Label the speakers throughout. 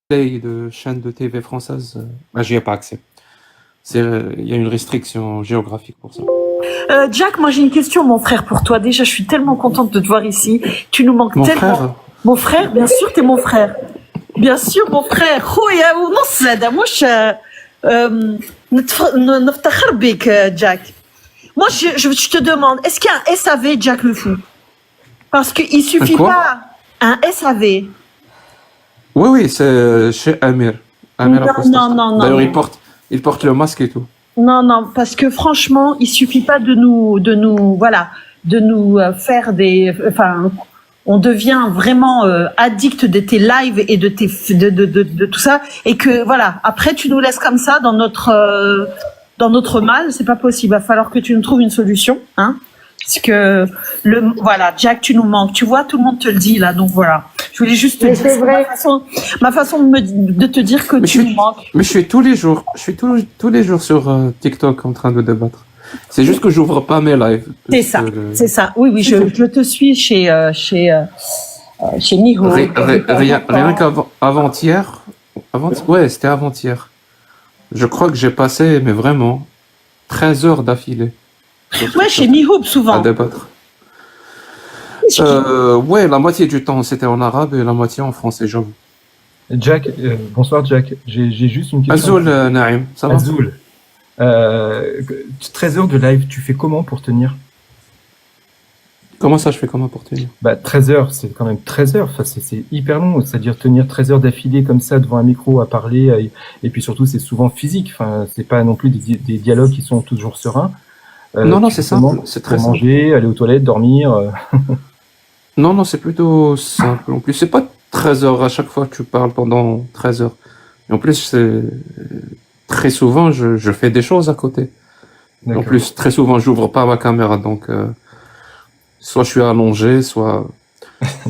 Speaker 1: play de chaînes de TV françaises, j'y ai pas accès. Il y a une restriction géographique pour ça.
Speaker 2: Jack, moi j'ai une question, mon frère, pour toi. Déjà, je suis tellement contente de te voir ici. Tu nous manques
Speaker 1: Mon
Speaker 2: tellement.
Speaker 1: frère,
Speaker 2: Mon frère, bien sûr, t'es mon frère. Bien sûr, mon frère. خويا ونص هذا مش نفتخر بك Jack. Moi, je te demande, est-ce qu'il y a un SAV, Jack le fou? Parce qu'il suffit
Speaker 1: quoi?
Speaker 2: pas un SAV.
Speaker 1: Oui, c'est chez Amir. Amir
Speaker 2: Non,
Speaker 1: Apostat.
Speaker 2: non, non, non,
Speaker 1: D'ailleurs,
Speaker 2: non.
Speaker 1: il porte le masque et tout.
Speaker 2: Non, parce que franchement, il suffit pas de nous faire enfin, on devient vraiment addict de tes lives et de tout ça, et que voilà, après tu nous laisses comme ça dans notre mal, c'est pas possible. Il va falloir que tu nous trouves une solution, hein. Parce que voilà, Jack, tu nous manques. Tu vois, tout le monde te le dit là, donc voilà. Je voulais juste te
Speaker 3: Mais
Speaker 2: dire,
Speaker 3: c'est vrai.
Speaker 2: ma façon de te dire que tu nous manques.
Speaker 1: Mais je suis tous les jours sur TikTok en train de débattre. C'est juste que j'ouvre pas mes lives.
Speaker 2: C'est ça, c'est ça. Oui, je te suis chez Miho.
Speaker 1: Rien qu'avant-hier, ouais, c'était avant-hier. Je crois que j'ai passé, mais vraiment, 13 heures d'affilée.
Speaker 2: Ouais, chez Miho, souvent.
Speaker 1: À débattre. Ouais, la moitié du temps c'était en arabe et la moitié en français, j'avoue.
Speaker 4: Jack, bonsoir Jack. J'ai juste une question.
Speaker 1: Azoul, Naïm, ça va?
Speaker 4: Azoul. 13 heures de live, tu fais comment pour tenir?
Speaker 1: Comment ça, je fais comment pour tenir?
Speaker 4: 13 heures, c'est quand même 13 heures. Enfin, c'est hyper long. C'est-à-dire tenir 13 heures d'affilée comme ça devant un micro à parler. Et puis surtout, c'est souvent physique. Enfin, c'est pas non plus des dialogues qui sont toujours sereins.
Speaker 1: Non, c'est simple. C'est très simple.
Speaker 4: Manger, aller aux toilettes, dormir.
Speaker 1: Non, c'est plutôt simple. En plus, c'est pas 13 heures à chaque fois que tu parles pendant 13 heures. Et en plus, très souvent, je fais des choses à côté. En plus, très souvent, j'ouvre pas ma caméra. Donc, soit je suis allongé, soit...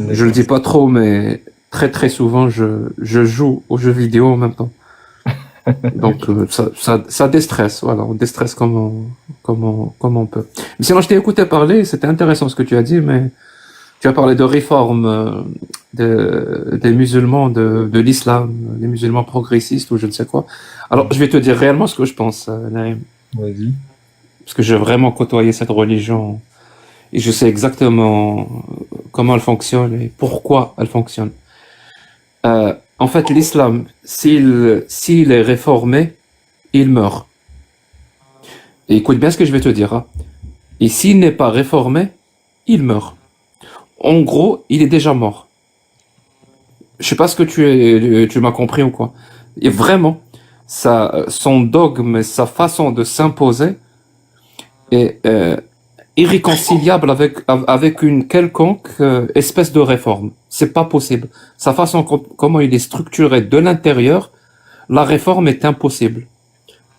Speaker 1: je le dis pas trop, mais très souvent, je joue aux jeux vidéo en même temps. Donc, ça déstresse. Voilà, on déstresse comme on peut. Mais sinon, je t'ai écouté parler, c'était intéressant ce que tu as dit, mais tu as parlé de réforme des musulmans, de l'islam, des musulmans progressistes ou je ne sais quoi. Alors, je vais te dire réellement ce que je pense, Naïm.
Speaker 4: Vas-y.
Speaker 1: Parce que j'ai vraiment côtoyé cette religion et je sais exactement comment elle fonctionne et pourquoi elle fonctionne. En fait, l'islam, s'il est réformé, il meurt. Et écoute bien ce que je vais te dire, hein. Et s'il n'est pas réformé, il meurt. En gros, il est déjà mort. Je sais pas ce que tu m'as compris ou quoi. Et vraiment, son dogme, sa façon de s'imposer est irréconciliable avec une quelconque espèce de réforme. C'est pas possible. Sa façon comment il est structuré de l'intérieur, la réforme est impossible.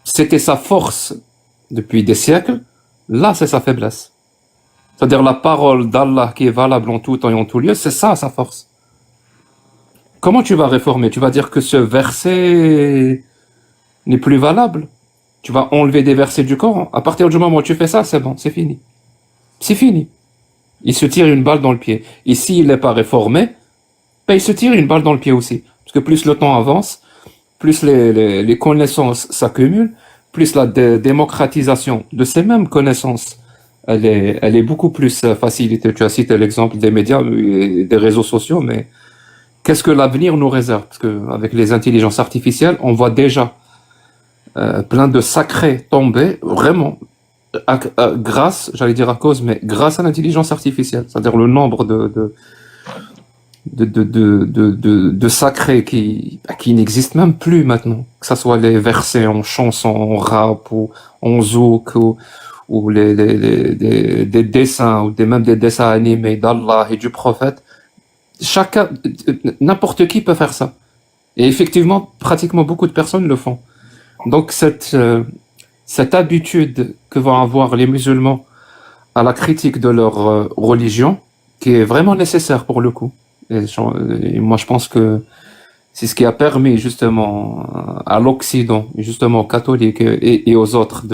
Speaker 1: C'était sa force depuis des siècles. Là, c'est sa faiblesse. C'est-à-dire la parole d'Allah qui est valable en tout temps et en tout lieu, c'est ça sa force. Comment tu vas réformer? Tu vas dire que ce verset n'est plus valable? Tu vas enlever des versets du Coran? À partir du moment où tu fais ça, c'est bon, c'est fini. C'est fini. Il se tire une balle dans le pied. Et s'il n'est pas réformé, il se tire une balle dans le pied aussi. Parce que plus le temps avance, plus les connaissances s'accumulent, plus la démocratisation de ces mêmes connaissances, elle est beaucoup plus facilitée. Tu as cité l'exemple des médias et des réseaux sociaux, mais qu'est-ce que l'avenir nous réserve? Parce que avec les intelligences artificielles, on voit déjà plein de sacrés tomber, vraiment, grâce, j'allais dire à cause, mais grâce à l'intelligence artificielle. C'est-à-dire le nombre de sacrés qui n'existent même plus maintenant. Que ce soit les versets en chanson, en rap, ou en zouk, ou des dessins, ou même des dessins animés d'Allah et du prophète. N'importe qui peut faire ça. Et effectivement, pratiquement beaucoup de personnes le font. Donc cette habitude que vont avoir les musulmans à la critique de leur religion, qui est vraiment nécessaire pour le coup. Et moi, je pense que c'est ce qui a permis justement à l'Occident, justement aux catholiques et aux autres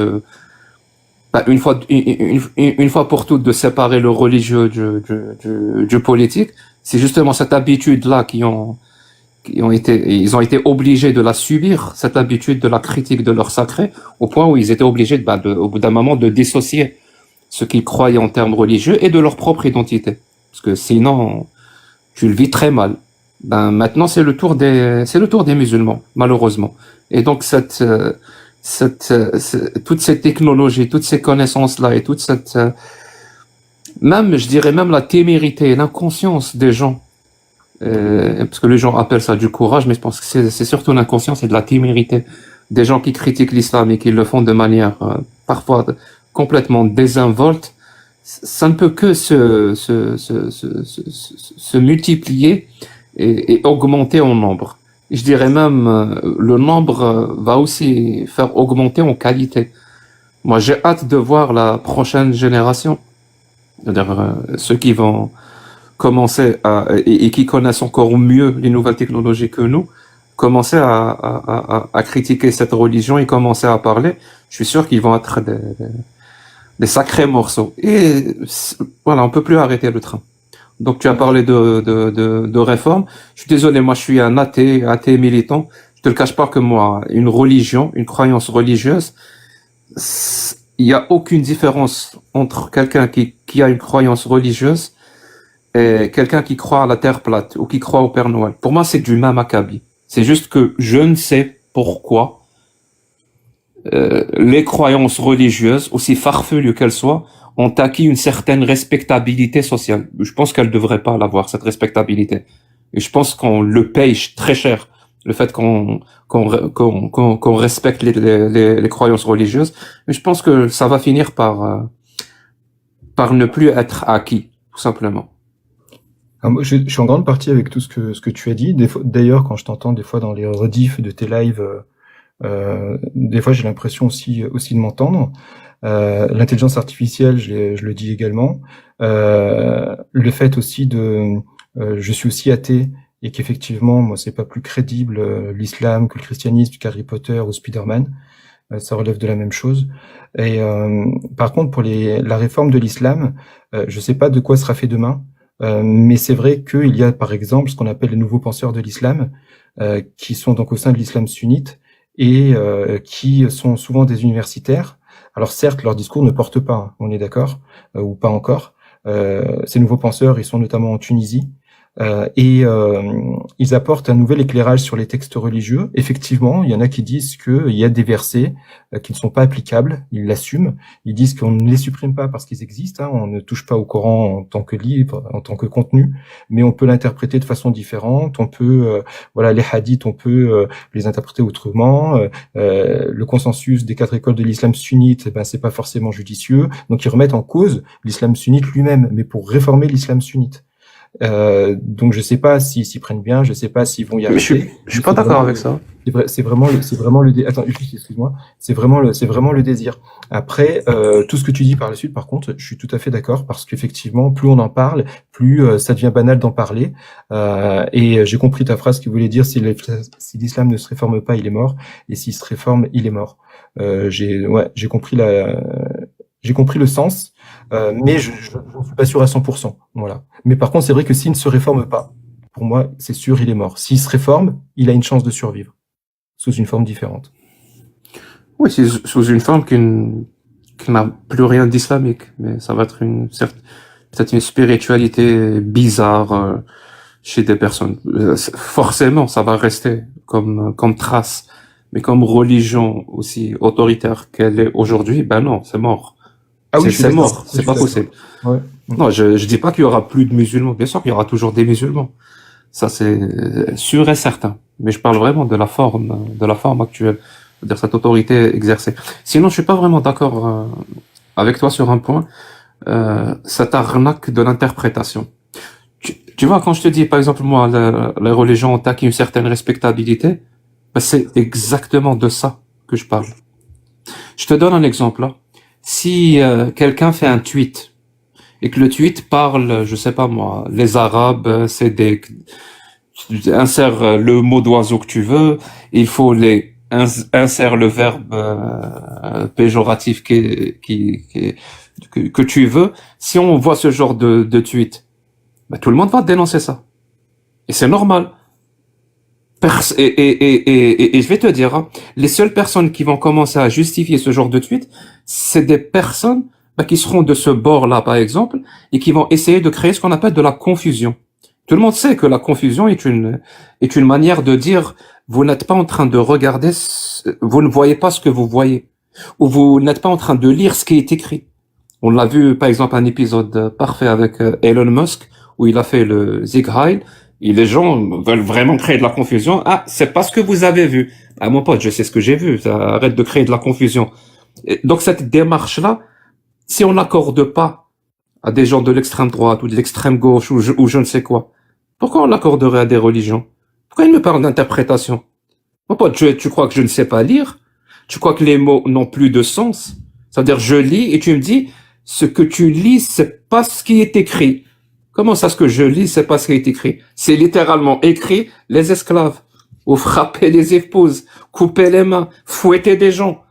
Speaker 1: une fois pour toutes de séparer le religieux du politique. C'est justement cette habitude-là ils ont été obligés de la subir, cette habitude de la critique de leur sacré, au point où ils étaient obligés, au bout d'un moment, de dissocier ce qu'ils croyaient en termes religieux et de leur propre identité. Parce que sinon, tu le vis très mal. Maintenant, c'est le tour des musulmans, malheureusement. Et donc, toutes ces technologies, toutes ces connaissances-là et je dirais même la témérité, l'inconscience des gens, parce que les gens appellent ça du courage, mais je pense que c'est surtout l'inconscience et de la témérité des gens qui critiquent l'islam et qui le font de manière parfois complètement désinvolte. Ça ne peut que se multiplier et augmenter en nombre. Je dirais même, le nombre va aussi faire augmenter en qualité. Moi, j'ai hâte de voir la prochaine génération, c'est-à-dire ceux qui vont commencer et qui connaissent encore mieux les nouvelles technologies que nous, commencer à critiquer cette religion et commencer à parler. Je suis sûr qu'ils vont être des sacrés morceaux. Et voilà, on peut plus arrêter le train. Donc tu as parlé de réforme. Je suis désolé, moi je suis un athée militant. Je te le cache pas que moi, une croyance religieuse, il y a aucune différence entre quelqu'un qui a une croyance religieuse et quelqu'un qui croit à la terre plate ou qui croit au Père Noël. Pour moi, c'est du même acabit. C'est juste que je ne sais pourquoi les croyances religieuses, aussi farfelues qu'elles soient, ont acquis une certaine respectabilité sociale. Je pense qu'elles ne devraient pas l'avoir, cette respectabilité. Et je pense qu'on le paye très cher, le fait qu'on respecte les croyances religieuses. Mais je pense que ça va finir par ne plus être acquis, tout simplement.
Speaker 4: Alors moi, je suis en grande partie avec tout ce que tu as dit. D'ailleurs, quand je t'entends des fois dans les rediffs de tes lives, des fois j'ai l'impression aussi de m'entendre. L'intelligence artificielle, je le dis également. Le fait aussi je suis aussi athée et qu'effectivement, moi, c'est pas plus crédible l'islam que le christianisme, qu'Harry Potter ou Spider-Man. Ça relève de la même chose. Et par contre, pour la réforme de l'islam, je sais pas de quoi sera fait demain, mais c'est vrai qu'il y a par exemple ce qu'on appelle les nouveaux penseurs de l'islam, qui sont donc au sein de l'islam sunnite et qui sont souvent des universitaires. Alors certes, leur discours ne porte pas, hein, on est d'accord, ou pas encore. Ces nouveaux penseurs, ils sont notamment en Tunisie, et ils apportent un nouvel éclairage sur les textes religieux. Effectivement, il y en a qui disent qu'il y a des versets qui ne sont pas applicables, ils l'assument. Ils disent qu'on ne les supprime pas parce qu'ils existent, hein, on ne touche pas au Coran en tant que livre, en tant que contenu, mais on peut l'interpréter de façon différente. On peut, voilà, les hadiths, on peut les interpréter autrement. Le consensus des 4 écoles de l'islam sunnite, ben c'est pas forcément judicieux. Donc ils remettent en cause l'islam sunnite lui-même, mais pour réformer l'islam sunnite. Donc je sais pas s'ils s'y prennent bien, je sais pas s'ils vont y arriver.
Speaker 1: Je suis pas d'accord avec ça.
Speaker 4: C'est vraiment le attends, juste, excuse-moi. C'est vraiment le désir. Après, tout ce que tu dis par la suite, par contre, je suis tout à fait d'accord parce qu'effectivement, plus on en parle, plus ça devient banal d'en parler. Et j'ai compris ta phrase qui voulait dire si l'islam ne se réforme pas, il est mort, et s'il se réforme, il est mort. J'ai compris le sens, mais je ne suis pas sûr à 100%. Voilà. Mais par contre, c'est vrai que s'il ne se réforme pas, pour moi, c'est sûr, il est mort. S'il se réforme, il a une chance de survivre, sous une forme différente.
Speaker 1: Oui, c'est sous une forme qui n'a plus rien d'islamique, mais ça va être peut-être une spiritualité bizarre chez des personnes. Forcément, ça va rester comme trace, mais comme religion aussi autoritaire qu'elle est aujourd'hui, ben non, c'est mort.
Speaker 4: Ah oui,
Speaker 1: c'est mort, c'est pas possible.
Speaker 4: Ouais.
Speaker 1: Non, je dis pas qu'il y aura plus de musulmans. Bien sûr qu'il y aura toujours des musulmans. Ça, c'est sûr et certain. Mais je parle vraiment de la forme actuelle. C'est-à-dire cette autorité exercée. Sinon, je suis pas vraiment d'accord avec toi sur un point. Cette arnaque de l'interprétation. Tu vois, quand je te dis, par exemple, moi, les religions ont acquis une certaine respectabilité, ben, c'est exactement de ça que je parle. Je te donne un exemple, là. Si quelqu'un fait un tweet et que le tweet parle, je sais pas moi, les Arabes, insère le mot d'oiseau que tu veux, il faut insère le verbe péjoratif que tu veux. Si on voit ce genre de tweet, ben, tout le monde va dénoncer ça. Et c'est normal. Et je vais te dire, hein, les seules personnes qui vont commencer à justifier ce genre de tweet, c'est des personnes qui seront de ce bord-là, par exemple, et qui vont essayer de créer ce qu'on appelle de la confusion. Tout le monde sait que la confusion est une manière de dire, vous n'êtes pas en train de regarder, vous ne voyez pas ce que vous voyez, ou vous n'êtes pas en train de lire ce qui est écrit. On l'a vu, par exemple, un épisode parfait avec Elon Musk, où il a fait le Zig Heil, et les gens veulent vraiment créer de la confusion. Ah, c'est pas ce que vous avez vu. Ah, mon pote, je sais ce que j'ai vu. Arrête de créer de la confusion. Et donc, cette démarche-là, si on n'accorde pas à des gens de l'extrême droite ou de l'extrême gauche ou je ne sais quoi, pourquoi on l'accorderait à des religions? Pourquoi ils me parlent d'interprétation? Mon pote, tu crois que je ne sais pas lire? Tu crois que les mots n'ont plus de sens? C'est-à-dire, je lis et tu me dis, ce que tu lis, c'est pas ce qui est écrit. Comment ça, ce que je lis, c'est pas ce qui est écrit? C'est littéralement écrit les esclaves, ou frapper les épouses, couper les mains, fouetter des gens.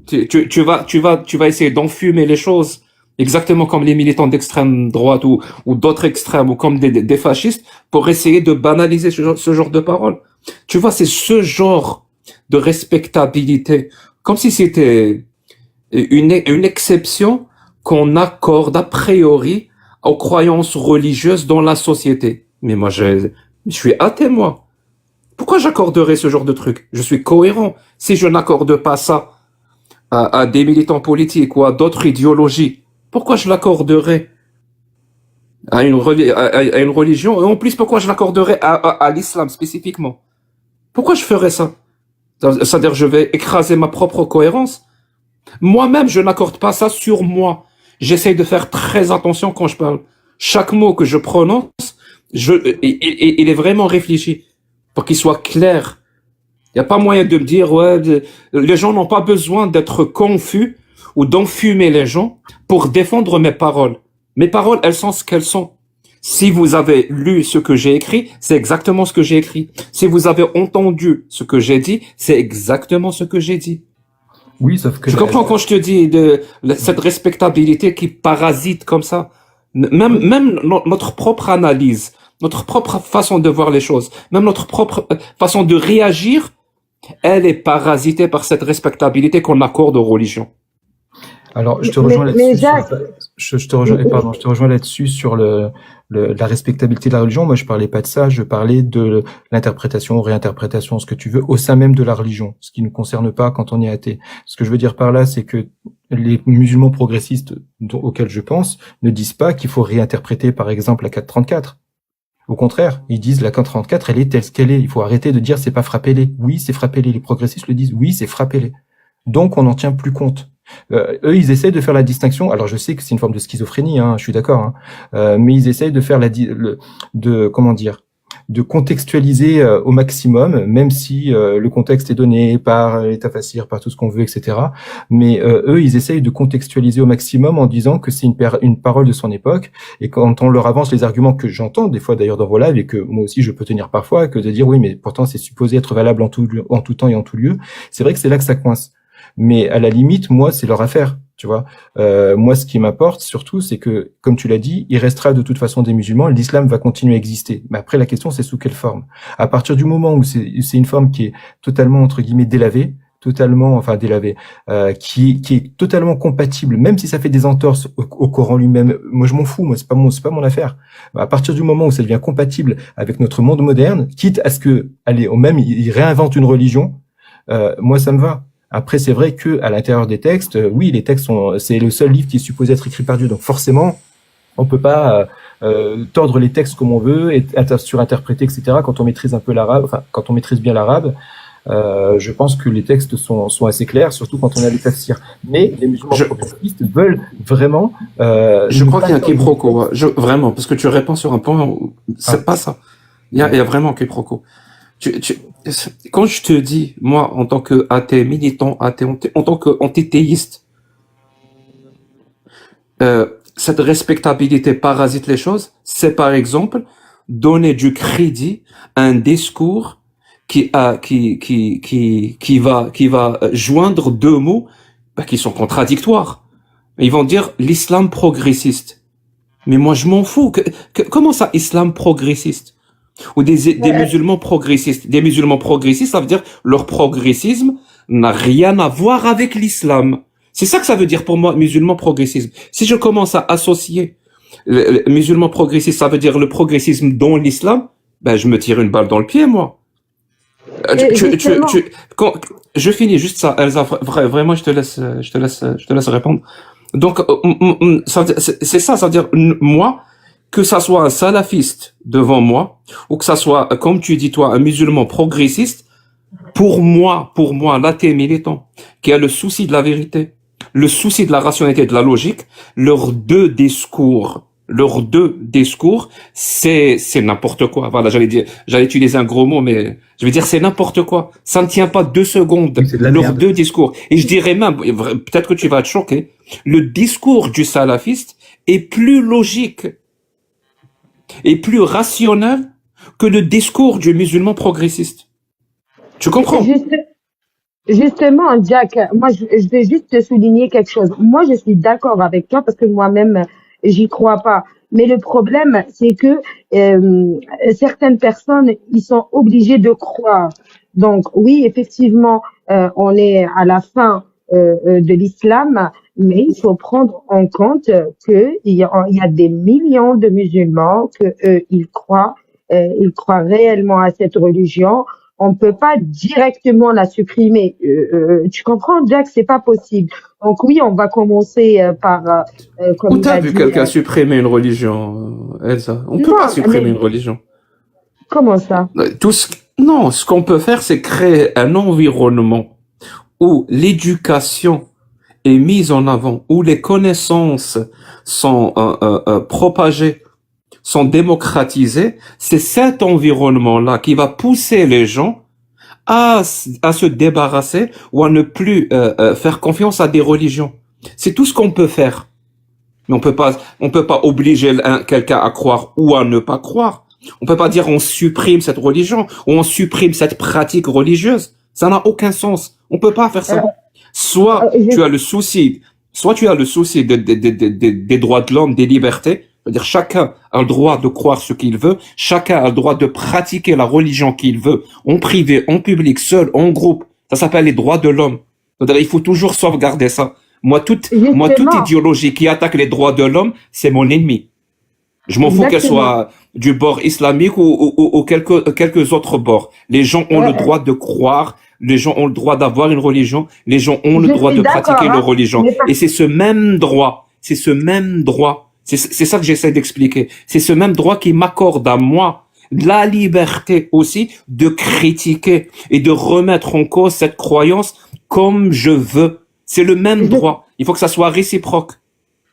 Speaker 1: Tu vas essayer d'enfumer les choses, exactement comme les militants d'extrême droite ou d'autres extrêmes, ou comme des fascistes, pour essayer de banaliser ce genre de paroles. Tu vois, c'est ce genre de respectabilité, comme si c'était une exception qu'on accorde a priori aux croyances religieuses dans la société. Mais moi, je suis athée, moi. Pourquoi j'accorderais ce genre de truc? Je suis cohérent. Si je n'accorde pas ça à des militants politiques ou à d'autres idéologies, pourquoi je l'accorderais à une religion? Et en plus, pourquoi je l'accorderais à l'islam spécifiquement? Pourquoi je ferais ça? C'est-à-dire, je vais écraser ma propre cohérence? Moi-même, je n'accorde pas ça sur moi. J'essaye de faire très attention quand je parle. Chaque mot que je prononce, il est vraiment réfléchi pour qu'il soit clair. Il n'y a pas moyen de me dire, ouais, les gens n'ont pas besoin d'être confus ou d'enfumer les gens pour défendre mes paroles. Mes paroles, elles sont ce qu'elles sont. Si vous avez lu ce que j'ai écrit, c'est exactement ce que j'ai écrit. Si vous avez entendu ce que j'ai dit, c'est exactement ce que j'ai dit.
Speaker 4: Oui, sauf que
Speaker 1: Je comprends quand je te dis cette respectabilité qui parasite comme ça. Même notre propre analyse, notre propre façon de voir les choses, même notre propre façon de réagir, elle est parasitée par cette respectabilité qu'on accorde aux religions.
Speaker 4: Alors, je te rejoins
Speaker 3: Mais
Speaker 4: là-dessus.
Speaker 3: Jacques,
Speaker 4: Je te rejoins, pardon, je te rejoins là-dessus sur la respectabilité de la religion. Moi, je parlais pas de ça. Je parlais de l'interprétation, réinterprétation, ce que tu veux, au sein même de la religion, ce qui ne nous concerne pas quand on est athée. Ce que je veux dire par là, c'est que les musulmans progressistes auxquels je pense ne disent pas qu'il faut réinterpréter, par exemple, la 434. Au contraire, ils disent la 434, elle est telle qu'elle est. Il faut arrêter de dire c'est pas frappez-les. Oui, c'est frappez-les. Les progressistes le disent. Oui, c'est frappez-les. Donc, on n'en tient plus compte. Eux, ils essayent de faire la distinction. Alors, je sais que c'est une forme de schizophrénie, hein, je suis d'accord, hein, mais ils essayent de faire de contextualiser au maximum, même si le contexte est donné par l'état fassir, par tout ce qu'on veut, etc. Mais eux, ils essayent de contextualiser au maximum en disant que c'est une parole de son époque. Et quand on leur avance les arguments que j'entends des fois d'ailleurs dans vos lives et que moi aussi je peux tenir parfois, que de dire oui, mais pourtant c'est supposé être valable en tout temps et en tout lieu. C'est vrai que c'est là que ça coince. Mais à la limite, moi, c'est leur affaire, tu vois. Moi, ce qui m'importe surtout, c'est que, comme tu l'as dit, il restera de toute façon des musulmans. L'islam va continuer à exister. Mais après, la question, c'est sous quelle forme. À partir du moment où c'est une forme qui est totalement entre guillemets délavée, qui est totalement compatible, même si ça fait des entorses au Coran lui-même. Moi, je m'en fous. Moi, c'est pas mon affaire. À partir du moment où ça devient compatible avec notre monde moderne, quitte à ce que, allez, même ils réinventent une religion, moi, ça me va. Après, c'est vrai que à l'intérieur des textes, oui, les textes c'est le seul livre qui est supposé être écrit par Dieu. Donc forcément, on peut pas tordre les textes comme on veut et surinterpréter, etc. Quand on maîtrise un peu l'arabe, enfin quand on maîtrise bien l'arabe, je pense que les textes sont assez clairs, surtout quand on a les tafsirs. Mais les musulmans progressistes veulent vraiment.
Speaker 1: Je crois qu'il y a un quiproquo, vraiment, parce que tu réponds sur un point où c'est pas ça. Il y a vraiment un quiproquo. Quand je te dis, moi, en tant que athée, militant athée, en tant qu'antithéiste, cette respectabilité parasite les choses, c'est par exemple donner du crédit à un discours qui va joindre deux mots qui sont contradictoires. Ils vont dire l'islam progressiste. Mais moi, je m'en fous. Comment ça, islam progressiste? ou des musulmans progressistes. Des musulmans progressistes, ça veut dire leur progressisme n'a rien à voir avec l'islam. C'est ça que ça veut dire pour moi, musulman progressisme. Si je commence à associer le musulman progressiste, ça veut dire le progressisme dans l'islam, ben je me tire une balle dans le pied, moi. Je finis juste ça, Elsa. Vraiment, je te laisse répondre. Donc, c'est ça, c'est-à-dire moi, que ça soit un salafiste devant moi, ou que ça soit, comme tu dis toi, un musulman progressiste, pour moi, l'athée militant, qui a le souci de la vérité, le souci de la rationalité, de la logique, leurs deux discours, c'est n'importe quoi. Voilà, j'allais utiliser un gros mot, mais je veux dire, c'est n'importe quoi. Ça ne tient pas 2 secondes.
Speaker 4: C'est de la
Speaker 1: Leurs
Speaker 4: merde.
Speaker 1: deux discours. Et je dirais même, peut-être que tu vas être choqué, le discours du salafiste est plus logique et plus rationnel que le discours du musulman progressiste. Tu comprends?
Speaker 3: Justement, Jack, moi, je vais juste te souligner quelque chose. Moi, je suis d'accord avec toi parce que moi-même, j'y crois pas. Mais le problème, c'est que certaines personnes, ils sont obligés de croire. Donc, oui, effectivement, on est à la fin de l'islam, mais il faut prendre en compte que il y a des millions de musulmans que ils croient réellement à cette religion. On peut pas directement la supprimer. Tu comprends, Jack, c'est pas possible. Donc oui, on va commencer par,
Speaker 1: Où
Speaker 3: comme il
Speaker 1: t'as
Speaker 3: a
Speaker 1: vu
Speaker 3: dit.
Speaker 1: quelqu'un supprimer une religion, Elsa? On peut
Speaker 3: Non,
Speaker 1: pas supprimer
Speaker 3: mais
Speaker 1: une religion.
Speaker 3: comment ça?
Speaker 1: Non, ce qu'on peut faire, c'est créer un environnement où l'éducation est mise en avant, où les connaissances sont propagées, sont démocratisées. C'est cet environnement-là qui va pousser les gens à se débarrasser ou à ne plus faire confiance à des religions. C'est tout ce qu'on peut faire. Mais on peut pas obliger quelqu'un à croire ou à ne pas croire. On peut pas dire on supprime cette religion ou on supprime cette pratique religieuse. Ça n'a aucun sens. On peut pas faire ça. Soit tu as le souci des droits de l'homme, des libertés. C'est-à-dire chacun a le droit de croire ce qu'il veut. Chacun a le droit de pratiquer la religion qu'il veut, en privé, en public, seul, en groupe. Ça s'appelle les droits de l'homme. C'est-à-dire il faut toujours sauvegarder ça. Moi, toute
Speaker 3: Justement,
Speaker 1: idéologie qui attaque les droits de l'homme, c'est mon ennemi. Je m'en fous qu'elle
Speaker 3: exactement.
Speaker 1: soit du bord islamique ou quelques autres bords. Les gens ont le droit de croire, les gens ont le droit d'avoir une religion, les gens ont le
Speaker 3: Je
Speaker 1: droit
Speaker 3: suis
Speaker 1: de
Speaker 3: d'accord,
Speaker 1: pratiquer leur
Speaker 3: hein,
Speaker 1: religion.
Speaker 3: mais
Speaker 1: Et c'est ce même droit, c'est ça que j'essaie d'expliquer. C'est ce même droit qui m'accorde à moi la liberté aussi de critiquer et de remettre en cause cette croyance comme je veux. C'est le même
Speaker 3: je,
Speaker 1: droit. Il faut que ça soit réciproque.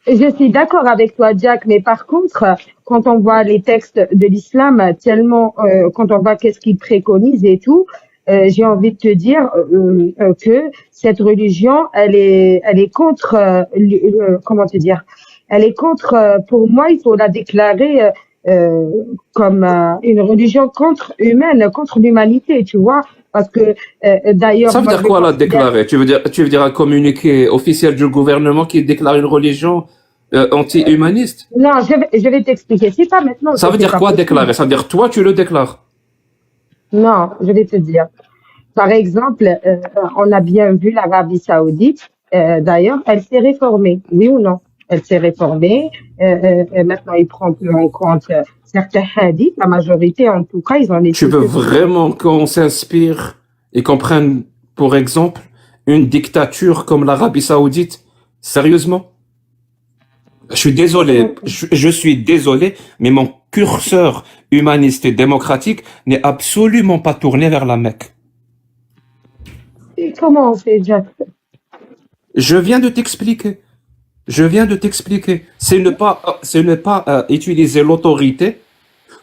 Speaker 3: je suis d'accord avec toi, Jack, mais par contre, quand on voit les textes de l'islam, tellement, quand on voit qu'est-ce qu'ils préconisent et tout, j'ai envie de te dire que cette religion, elle est contre, comment te dire, elle est contre. Pour moi, il faut la déclarer comme une religion contre-humaine, contre l'humanité, tu vois, parce que d'ailleurs,
Speaker 1: Ça veut
Speaker 3: moi,
Speaker 1: dire
Speaker 3: je
Speaker 1: quoi, là,
Speaker 3: considère.
Speaker 1: déclarer? Tu veux dire un communiqué officiel du gouvernement qui déclare une religion anti-humaniste?
Speaker 3: Non, je vais t'expliquer. C'est pas maintenant,
Speaker 1: Ça
Speaker 3: ça
Speaker 1: veut
Speaker 3: c'est
Speaker 1: dire
Speaker 3: pas
Speaker 1: quoi,
Speaker 3: possible.
Speaker 1: déclarer? Ça veut dire toi, tu le déclares.
Speaker 3: Non, je vais te dire. Par exemple, on a bien vu l'Arabie Saoudite. D'ailleurs, elle s'est réformée, oui ou non? Elle s'est réformée. Maintenant, il prend plus en compte certains hadiths. La majorité, en tout cas, ils en
Speaker 1: Tu
Speaker 3: étaient
Speaker 1: veux
Speaker 3: sur.
Speaker 1: vraiment qu'on s'inspire et qu'on prenne, pour exemple, une dictature comme l'Arabie Saoudite? Sérieusement? Je suis désolé, mais mon curseur humaniste et démocratique n'est absolument pas tourné vers la Mecque.
Speaker 3: Et comment on fait, Jack?
Speaker 1: Je viens de t'expliquer. Je viens de t'expliquer. C'est ne pas utiliser l'autorité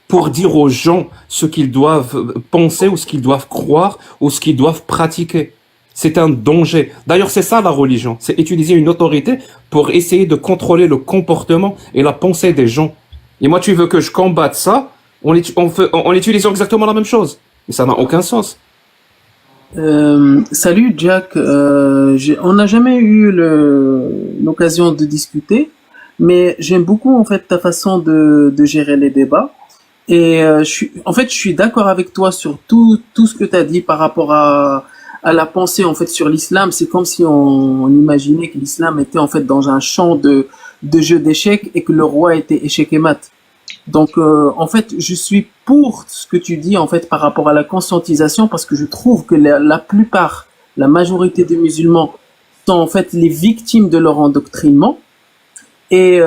Speaker 1: pour dire aux gens ce qu'ils doivent penser ou ce qu'ils doivent croire ou ce qu'ils doivent pratiquer. C'est un danger. D'ailleurs, c'est ça la religion. C'est utiliser une autorité pour essayer de contrôler le comportement et la pensée des gens. Et moi, tu veux que je combatte ça en utilisant exactement la même chose. Mais ça n'a aucun sens.
Speaker 5: Salut Jack, on n'a jamais eu l'occasion de discuter, mais j'aime beaucoup en fait ta façon de gérer les débats. Et en fait, je suis d'accord avec toi sur tout ce que tu as dit par rapport à la pensée en fait sur l'islam. C'est comme si on imaginait que l'islam était en fait dans un champ de jeu d'échecs et que le roi était échec et mat. Donc, en fait, je suis pour ce que tu dis en fait par rapport à la conscientisation parce que je trouve que la plupart, la majorité des musulmans sont en fait les victimes de leur endoctrinement. Et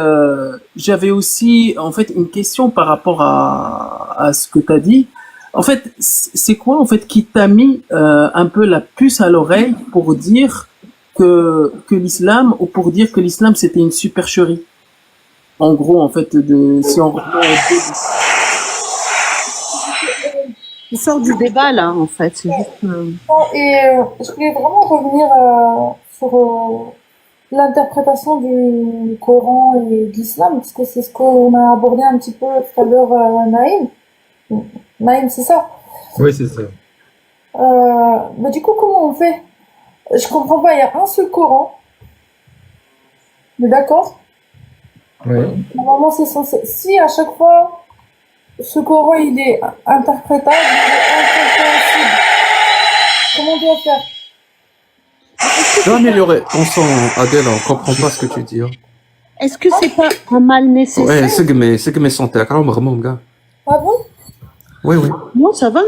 Speaker 5: j'avais aussi en fait une question par rapport à ce que tu as dit. En fait, c'est quoi en fait qui t'a mis un peu la puce à l'oreille pour dire que l'islam ou pour dire que l'islam c'était une supercherie? En gros, en fait, si on reprend
Speaker 2: Il sort du débat là, en fait. C'est juste.
Speaker 6: Et je voulais vraiment revenir sur l'interprétation du Coran et de l'islam, parce que c'est ce qu'on a abordé un petit peu tout à l'heure, Naïm. Naïm, c'est ça.
Speaker 4: Oui, c'est ça.
Speaker 6: Mais du coup, comment on fait? Je comprends pas, il y a un seul Coran. Mais d'accord?
Speaker 4: Oui.
Speaker 6: Normalement, c'est censé. Si à chaque fois, ce Coran il est interprétable, il est incompréhensible, comment on doit faire?
Speaker 1: Tu dois améliorer ton son, Adèle, on comprend pas ce que tu dis. Hein.
Speaker 2: Est-ce que c'est pas un mal nécessaire?
Speaker 1: Ouais, c'est que mes sons, vraiment, gars.
Speaker 6: Ah bon?
Speaker 1: Oui, oui.
Speaker 2: Non, ça va,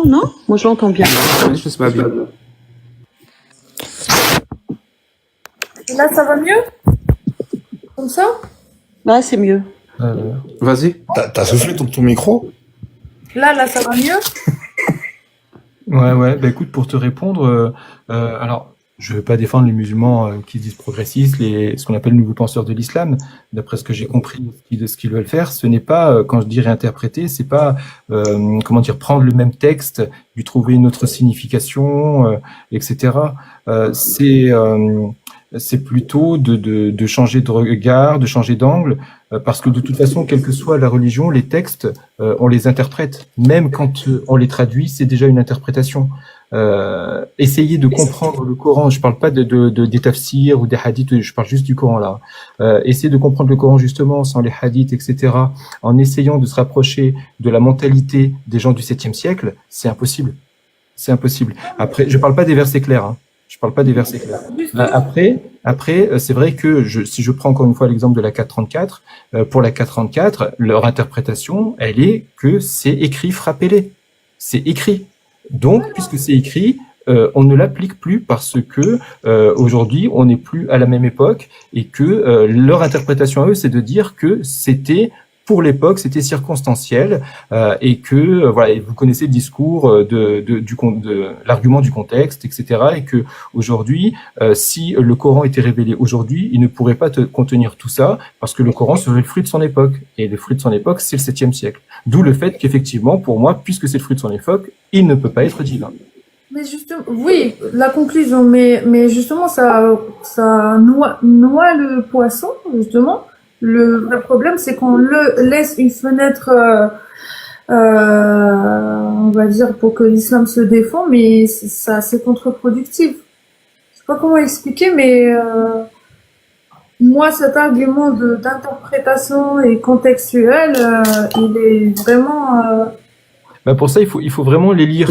Speaker 2: non? Moi, je l'entends bien.
Speaker 1: Je sais pas bien.
Speaker 6: Et là, ça va mieux? Comme ça?
Speaker 2: Bah, c'est mieux.
Speaker 1: Vas-y.
Speaker 7: T'as soufflé ton micro?
Speaker 6: Là, ça va mieux?
Speaker 4: Ouais. Bah écoute, pour te répondre, alors je veux pas défendre les musulmans qui se disent progressistes, ce qu'on appelle nouveaux penseurs de l'islam. D'après ce que j'ai compris de ce qu'ils veulent faire, ce n'est pas, quand je dis réinterpréter, c'est pas, comment dire, prendre le même texte, lui trouver une autre signification, etc. C'est plutôt de changer de regard, de changer d'angle, parce que de toute façon, quelle que soit la religion, les textes, on les interprète. Même quand on les traduit, c'est déjà une interprétation. Essayez de comprendre le Coran. Je parle pas des tafsirs ou des hadiths, je parle juste du Coran là. Essayez de comprendre le Coran justement sans les hadiths, etc. En essayant de se rapprocher de la mentalité des gens du 7e siècle, c'est impossible. C'est impossible. Après, je parle pas des versets clairs. Hein. Je parle pas des versets clairs. Après, c'est vrai que si je prends encore une fois l'exemple de la 434, pour la 434, leur interprétation, elle est que c'est écrit, frappez-les. C'est écrit. Donc, puisque c'est écrit, on ne l'applique plus parce que aujourd'hui, on n'est plus à la même époque et que leur interprétation à eux, c'est de dire que c'était pour l'époque, c'était circonstanciel et que voilà, et vous connaissez le discours de l'argument du contexte, etc. Et que aujourd'hui, si le Coran était révélé aujourd'hui, il ne pourrait pas contenir tout ça parce que le Coran serait le fruit de son époque et le fruit de son époque, c'est le 7e siècle. D'où le fait qu'effectivement, pour moi, puisque c'est le fruit de son époque, il ne peut pas être divin.
Speaker 6: Mais justement, oui, la conclusion, mais justement, ça noie le poisson, justement. Le vrai problème, c'est qu'on le laisse une fenêtre, on va dire, pour que l'islam se défende, mais c'est contre-productif. Je sais pas comment expliquer, mais moi, cet argument d'interprétation et contextuel, il est vraiment.
Speaker 4: Bah pour ça, il faut vraiment les lire.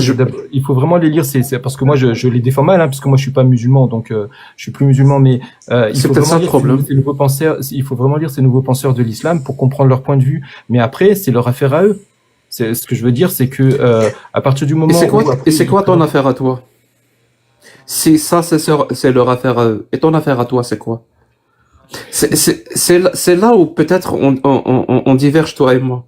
Speaker 4: Il faut vraiment les lire. C'est parce que moi, je les défends mal, hein, parce que moi, je suis pas musulman, donc je suis plus musulman. Mais il faut vraiment lire ces nouveaux penseurs. Il faut vraiment lire ces nouveaux penseurs de l'islam pour comprendre leur point de vue. Mais après, c'est leur affaire à eux. C'est ce que je veux dire, c'est que à partir du moment
Speaker 1: et c'est quoi ton affaire à toi? Si ça, c'est leur affaire à eux. Et ton affaire à toi, c'est quoi? C'est là où peut-être on diverge, toi et moi.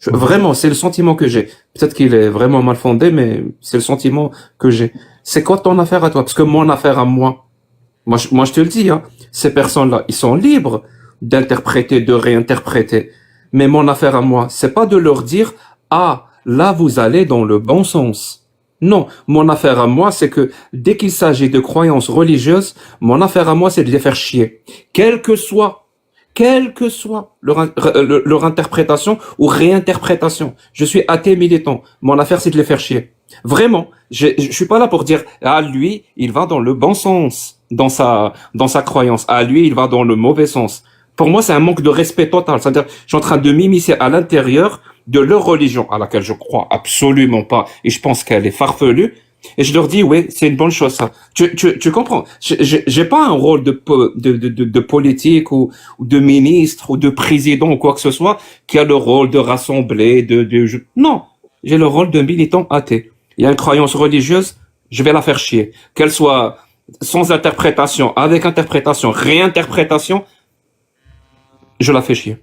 Speaker 1: Vraiment, c'est le sentiment que j'ai. Peut-être qu'il est vraiment mal fondé, mais c'est le sentiment que j'ai. C'est quoi ton affaire à toi? Parce que mon affaire à moi, je te le dis, hein, ces personnes-là, ils sont libres d'interpréter, de réinterpréter. Mais mon affaire à moi, c'est pas de leur dire, ah, là, vous allez dans le bon sens. Non, mon affaire à moi, c'est que dès qu'il s'agit de croyances religieuses, mon affaire à moi, c'est de les faire chier. Quelle que soit leur interprétation ou réinterprétation. Je suis athée militant. Mon affaire, c'est de les faire chier. Vraiment. Je suis pas là pour dire, ah, lui, il va dans le bon sens, dans sa croyance. Ah, lui, il va dans le mauvais sens. Pour moi, c'est un manque de respect total. C'est-à-dire, je suis en train de m'immiscer à l'intérieur de leur religion, à laquelle je crois absolument pas, et je pense qu'elle est farfelue, et je leur dis, oui, c'est une bonne chose, ça. Tu comprends? J'ai pas un rôle de politique ou de ministre ou de président ou quoi que ce soit qui a le rôle de rassembler, non. J'ai le rôle de militant athée. Il y a une croyance religieuse, je vais la faire chier. Qu'elle soit sans interprétation, avec interprétation, réinterprétation, je la fais chier.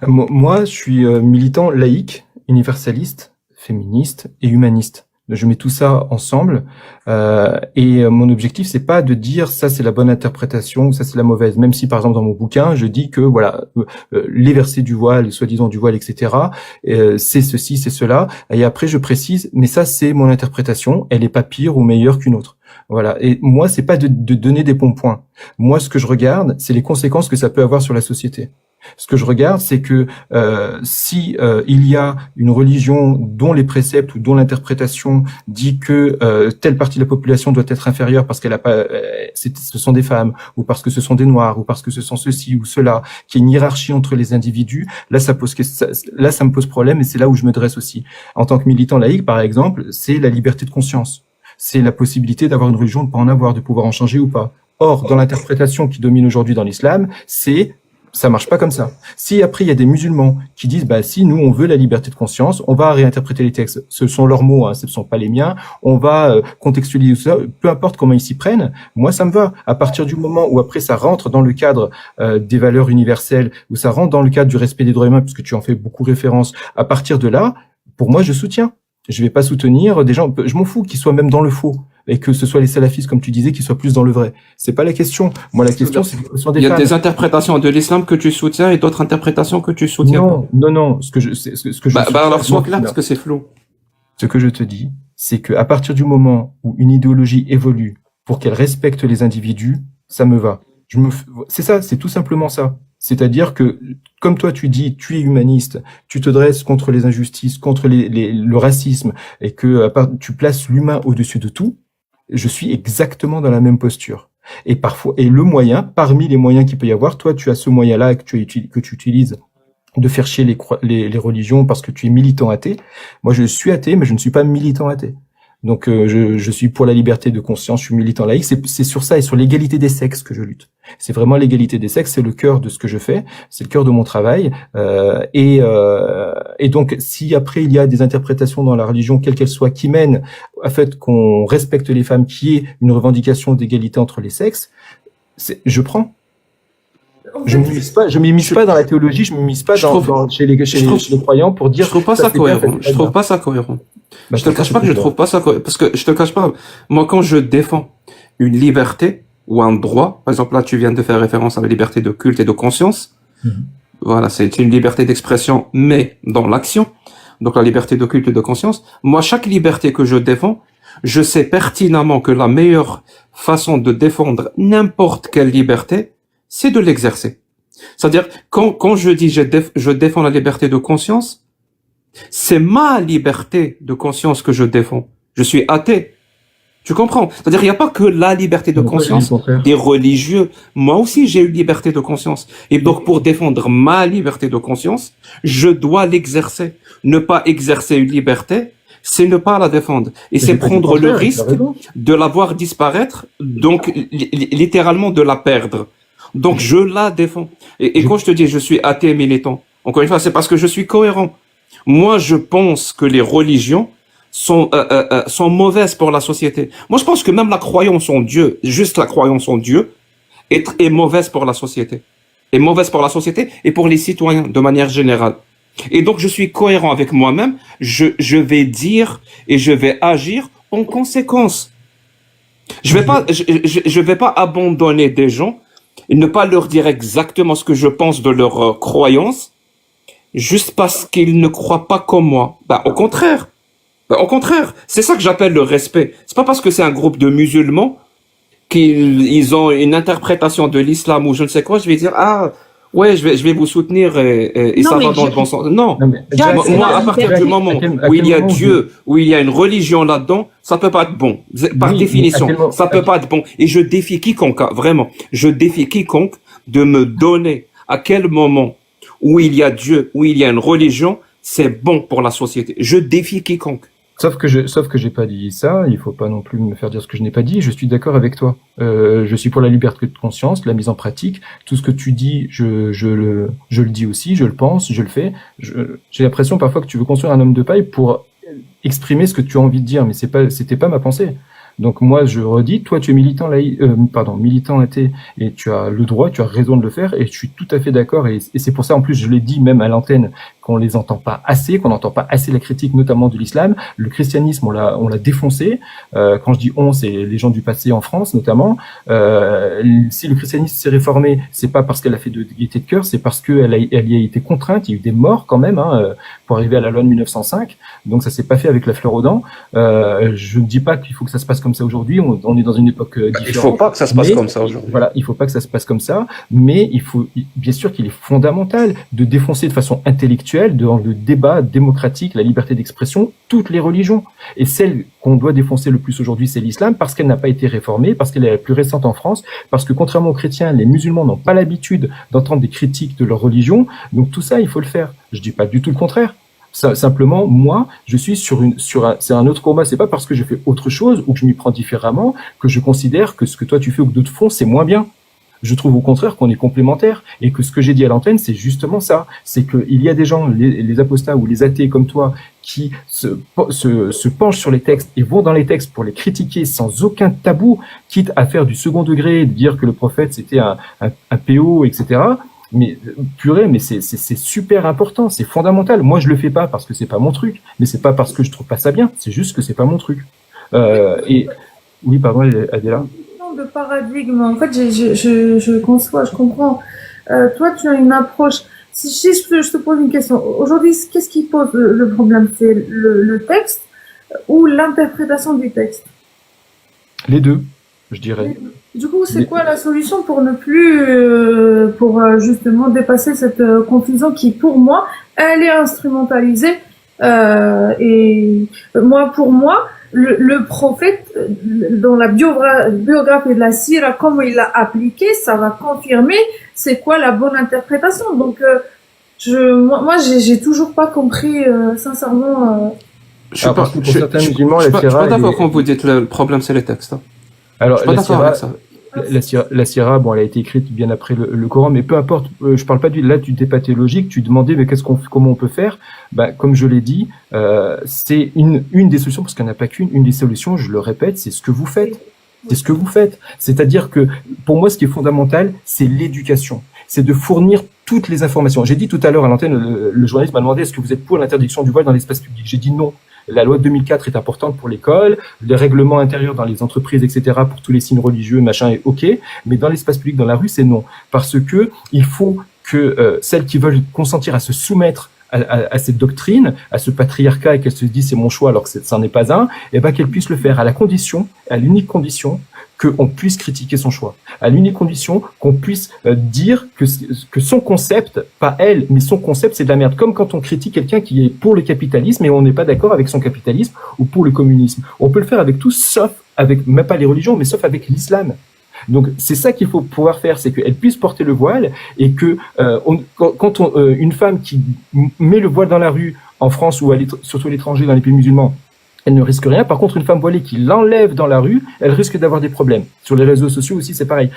Speaker 4: Moi, je suis militant laïque, universaliste, féministe et humaniste. Je mets tout ça ensemble et mon objectif c'est pas de dire ça c'est la bonne interprétation ou ça c'est la mauvaise. Même si par exemple dans mon bouquin je dis que voilà les versets du voile, les soi-disant du voile, etc. C'est ceci, c'est cela. Et après je précise, mais ça c'est mon interprétation. Elle est pas pire ou meilleure qu'une autre. Voilà. Et moi c'est pas de donner des bons points. Moi ce que je regarde c'est les conséquences que ça peut avoir sur la société. Ce que je regarde, c'est que si il y a une religion dont les préceptes ou dont l'interprétation dit que telle partie de la population doit être inférieure parce qu'elle a pas, ce sont des femmes ou parce que ce sont des noirs ou parce que ce sont ceci ou cela, qu'il y a une hiérarchie entre les individus, là ça me pose problème et c'est là où je me dresse aussi. En tant que militant laïque, par exemple, c'est la liberté de conscience, c'est la possibilité d'avoir une religion, de pas en avoir, de pouvoir en changer ou pas. Or, dans l'interprétation qui domine aujourd'hui dans l'islam, ça marche pas comme ça. Si après il y a des musulmans qui disent bah si nous on veut la liberté de conscience, on va réinterpréter les textes. Ce sont leurs mots, hein, ce ne sont pas les miens. On va contextualiser tout ça. Peu importe comment ils s'y prennent, moi ça me va. À partir du moment où après ça rentre dans le cadre des valeurs universelles, où ça rentre dans le cadre du respect des droits humains, puisque tu en fais beaucoup référence. À partir de là, pour moi je soutiens. Je vais pas soutenir des gens. Je m'en fous qu'ils soient même dans le faux. Et que ce soit les salafistes, comme tu disais, qui soient plus dans le vrai. C'est pas la question. Moi, la question, c'est que ce sont des femmes.
Speaker 1: Il y a des interprétations de l'islam que tu soutiens et d'autres interprétations que tu soutiens pas.
Speaker 4: Non. Ce que je
Speaker 1: alors sois clair parce que c'est flou.
Speaker 4: Ce que je te dis, c'est que à partir du moment où une idéologie évolue pour qu'elle respecte les individus, ça me va. C'est ça, c'est tout simplement ça. C'est-à-dire que, comme toi tu dis, tu es humaniste, tu te dresses contre les injustices, contre le racisme, et que tu places l'humain au-dessus de tout, je suis exactement dans la même posture. Et parfois, le moyen, parmi les moyens qu'il peut y avoir, toi tu as ce moyen-là que tu utilises de faire chier les religions parce que tu es militant athée. Moi je suis athée, mais je ne suis pas militant athée. Donc je suis pour la liberté de conscience, je suis militant laïque, c'est sur ça et sur l'égalité des sexes que je lutte. C'est vraiment l'égalité des sexes, c'est le cœur de ce que je fais, c'est le cœur de mon travail. Et donc si après il y a des interprétations dans la religion, quelle qu'elle soit, qui mènent à fait qu'on respecte les femmes, qui est une revendication d'égalité entre les sexes, je prends. Je m'immisce pas dans la théologie, je m'immisce pas chez les croyants pour dire.
Speaker 1: Je trouve pas ça cohérent. Je trouve pas ça cohérent. Je te cache pas que je trouve pas ça cohérent. Parce que je te cache pas, moi quand je défends une liberté ou un droit, par exemple là tu viens de faire référence à la liberté de culte et de conscience. Voilà, c'est une liberté d'expression, mais dans l'action. Donc la liberté de culte et de conscience. Moi, chaque liberté que je défends, je sais pertinemment que la meilleure façon de défendre n'importe quelle liberté, c'est de l'exercer. C'est-à-dire, quand je dis je défends la liberté de conscience, c'est ma liberté de conscience que je défends. Je suis athée. Tu comprends? C'est-à-dire, il n'y a pas que la liberté de conscience des religieux. Moi aussi, j'ai une liberté de conscience. Et donc, pour défendre ma liberté de conscience, je dois l'exercer. Ne pas exercer une liberté, c'est ne pas la défendre. Et c'est prendre le risque de la voir disparaître, donc littéralement de la perdre. Donc je la défends. Et quand je te dis je suis athée militant, encore une fois, c'est parce que je suis cohérent. Moi, je pense que les religions sont mauvaises pour la société. Moi, je pense que même la croyance en Dieu, juste la croyance en Dieu, est mauvaise pour la société. Est mauvaise pour la société et pour les citoyens de manière générale. Et donc, je suis cohérent avec moi-même. Je vais dire et je vais agir en conséquence. Je vais pas abandonner des gens et ne pas leur dire exactement ce que je pense de leur croyance, juste parce qu'ils ne croient pas comme moi. Au contraire. Au contraire. C'est ça que j'appelle le respect. C'est pas parce que c'est un groupe de musulmans qu'ils ont une interprétation de l'islam ou je ne sais quoi, je vais dire, ouais, je vais vous soutenir et ça va dans le bon sens. Non. Moi, à partir du moment où il y a Dieu, où il y a une religion là-dedans, ça peut pas être bon. Par définition, ça peut pas être bon. Et je défie quiconque, vraiment, je défie quiconque de me donner à quel moment où il y a Dieu, où il y a une religion, c'est bon pour la société. Je défie quiconque.
Speaker 4: Sauf que j'ai pas dit ça. Il faut pas non plus me faire dire ce que je n'ai pas dit. Je suis d'accord avec toi. Je suis pour la liberté de conscience, la mise en pratique. Tout ce que tu dis, je le dis aussi, je le pense, je le fais. J'ai l'impression parfois que tu veux construire un homme de paille pour exprimer ce que tu as envie de dire, mais c'était pas ma pensée. Donc moi je redis, toi tu es militant athée et tu as le droit, tu as raison de le faire et je suis tout à fait d'accord et c'est pour ça en plus je l'ai dit même à l'antenne qu'on les entend pas assez, qu'on n'entend pas assez la critique notamment de l'islam. Le christianisme on l'a défoncé. Quand je dis on, c'est les gens du passé en France notamment. Si le christianisme s'est réformé, c'est pas parce qu'elle a fait de gaieté de cœur, c'est parce qu'elle y a été contrainte. Il y a eu des morts quand même pour arriver à la loi de 1905. Donc ça s'est pas fait avec la fleur aux dents. Je ne dis pas qu'il faut que ça se passe comme ça aujourd'hui. On est dans une époque différente.
Speaker 1: Il faut pas que ça se passe comme ça aujourd'hui.
Speaker 4: Voilà, il faut pas que ça se passe comme ça. Mais bien sûr qu'il est fondamental de défoncer de façon intellectuelle dans le débat démocratique, la liberté d'expression, toutes les religions. Et celle qu'on doit défoncer le plus aujourd'hui, c'est l'islam, parce qu'elle n'a pas été réformée, parce qu'elle est la plus récente en France, parce que contrairement aux chrétiens, les musulmans n'ont pas l'habitude d'entendre des critiques de leur religion. Donc tout ça, il faut le faire. Je dis pas du tout le contraire. Simplement, moi, je suis c'est un autre combat. C'est pas parce que je fais autre chose ou que je m'y prends différemment que je considère que ce que toi tu fais ou que d'autres font, c'est moins bien. Je trouve au contraire qu'on est complémentaires et que ce que j'ai dit à l'antenne, c'est justement ça. C'est qu'il y a des gens, les apostats ou les athées comme toi, qui se penchent sur les textes et vont dans les textes pour les critiquer sans aucun tabou, quitte à faire du second degré, de dire que le prophète c'était un PO, etc. Mais purée, mais c'est super important, c'est fondamental. Moi, je le fais pas parce que c'est pas mon truc, mais c'est pas parce que je trouve pas ça bien, c'est juste que c'est pas mon truc. Et oui, pardon, Adela.
Speaker 6: De paradigme. En fait, je conçois, je comprends. Toi, tu as une approche. Si je te pose une question. Aujourd'hui, qu'est-ce qui pose le problème? C'est le texte ou l'interprétation du texte?
Speaker 4: Les deux, je dirais.
Speaker 6: Du coup, c'est quoi la solution pour ne plus, pour justement dépasser cette confusion qui, pour moi, elle est instrumentalisée. Et pour moi, le prophète, dans la biographie de la Sira, comme il l'a appliqué, ça va confirmer c'est quoi la bonne interprétation. Donc, moi, j'ai toujours pas compris, sincèrement.
Speaker 1: Je suis pas d'accord quand vous dites le problème, c'est les textes.
Speaker 4: Alors, je suis pas d'accord avec ça. La Sira, bon, elle a été écrite bien après le Coran, mais peu importe. Je parle pas là du débat théologique. Tu demandais, mais comment on peut faire? Comme je l'ai dit, c'est une des solutions, parce qu'il n'y en a pas qu'une. Une des solutions, je le répète, c'est ce que vous faites. C'est ce que vous faites. C'est-à-dire que, pour moi, ce qui est fondamental, c'est l'éducation. C'est de fournir toutes les informations. J'ai dit tout à l'heure à l'antenne, le journaliste m'a demandé est-ce que vous êtes pour l'interdiction du voile dans l'espace public? J'ai dit non. La loi de 2004 est importante pour l'école, les règlements intérieurs dans les entreprises, etc., pour tous les signes religieux, machin, est OK, mais dans l'espace public, dans la rue, c'est non. Parce que il faut que celles qui veulent consentir à se soumettre à cette doctrine, à ce patriarcat, et qu'elles se disent c'est mon choix alors que ça n'en est pas un, et qu'elles puissent le faire à l'unique condition qu'on puisse critiquer son choix, à l'unique condition qu'on puisse dire que son concept, pas elle, mais son concept, c'est de la merde. Comme quand on critique quelqu'un qui est pour le capitalisme et on n'est pas d'accord avec son capitalisme ou pour le communisme. On peut le faire avec tout, sauf avec, même pas les religions, mais sauf avec l'islam. Donc c'est ça qu'il faut pouvoir faire, c'est qu'elle puisse porter le voile et que une femme qui met le voile dans la rue en France ou surtout à l'étranger dans les pays musulmans, elle ne risque rien. Par contre, une femme voilée qui l'enlève dans la rue, elle risque d'avoir des problèmes. Sur les réseaux sociaux aussi, c'est pareil.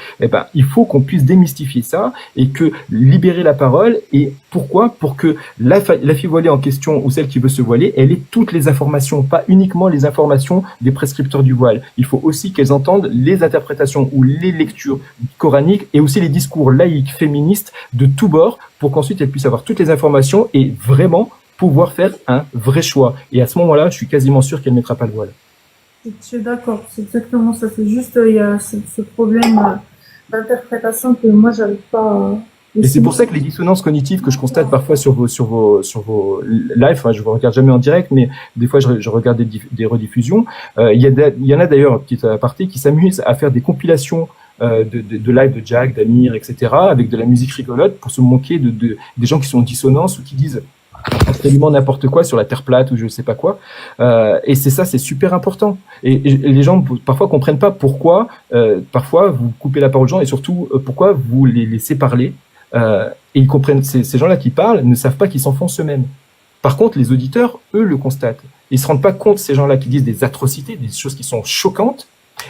Speaker 4: Il faut qu'on puisse démystifier ça et que libérer la parole. Et pourquoi? Pour que la fille voilée en question ou celle qui veut se voiler, elle ait toutes les informations, pas uniquement les informations des prescripteurs du voile. Il faut aussi qu'elles entendent les interprétations ou les lectures coraniques et aussi les discours laïques féministes de tous bords pour qu'ensuite elle puisse avoir toutes les informations et vraiment pouvoir faire un vrai choix. Et à ce moment-là, je suis quasiment sûr qu'elle ne mettra pas le voile.
Speaker 6: Je suis d'accord, c'est exactement ça. C'est juste, il y a ce problème d'interprétation que moi, j'arrive pas à...
Speaker 4: Et c'est pour ça que les dissonances cognitives que je constate parfois sur vos lives, je vous regarde jamais en direct, mais des fois je regarde des rediffusions. Il y en a d'ailleurs, petit aparté, qui s'amusent à faire des compilations de live de Jack, d'Amir, etc., avec de la musique rigolote pour se moquer des gens qui sont en dissonance ou qui disent absolument n'importe quoi sur la terre plate ou je sais pas quoi. Et c'est super important. Et les gens parfois comprennent pas pourquoi parfois vous coupez la parole aux gens et surtout pourquoi vous les laissez parler. Et ils comprennent, ces gens-là qui parlent ne savent pas qu'ils s'enfoncent eux-mêmes. Par contre, les auditeurs, eux, le constatent. Ils se rendent pas compte, ces gens-là qui disent des atrocités, des choses qui sont choquantes,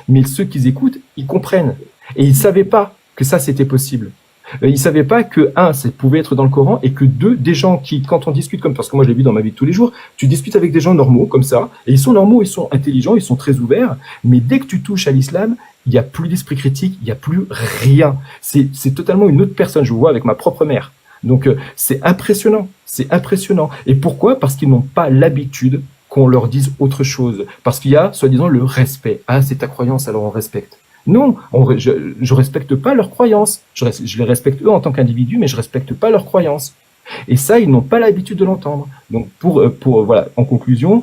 Speaker 4: mais ceux qui écoutent, ils comprennent. Et ils savaient pas que ça, c'était possible. Ils savaient pas que, ça pouvait être dans le Coran, et que deux, des gens qui, quand on discute comme, parce que moi je l'ai vu dans ma vie de tous les jours, tu discutes avec des gens normaux, comme ça, et ils sont normaux, ils sont intelligents, ils sont très ouverts, mais dès que tu touches à l'islam, il n'y a plus d'esprit critique, il n'y a plus rien. C'est totalement une autre personne, je vous vois avec ma propre mère. Donc, c'est impressionnant. Et pourquoi? Parce qu'ils n'ont pas l'habitude qu'on leur dise autre chose. Parce qu'il y a, soi-disant, le respect. Ah, c'est ta croyance, alors on respecte. Non, je respecte pas leurs croyances. Je les respecte eux en tant qu'individus, mais je respecte pas leurs croyances. Et ça, ils n'ont pas l'habitude de l'entendre. Donc, voilà, en conclusion,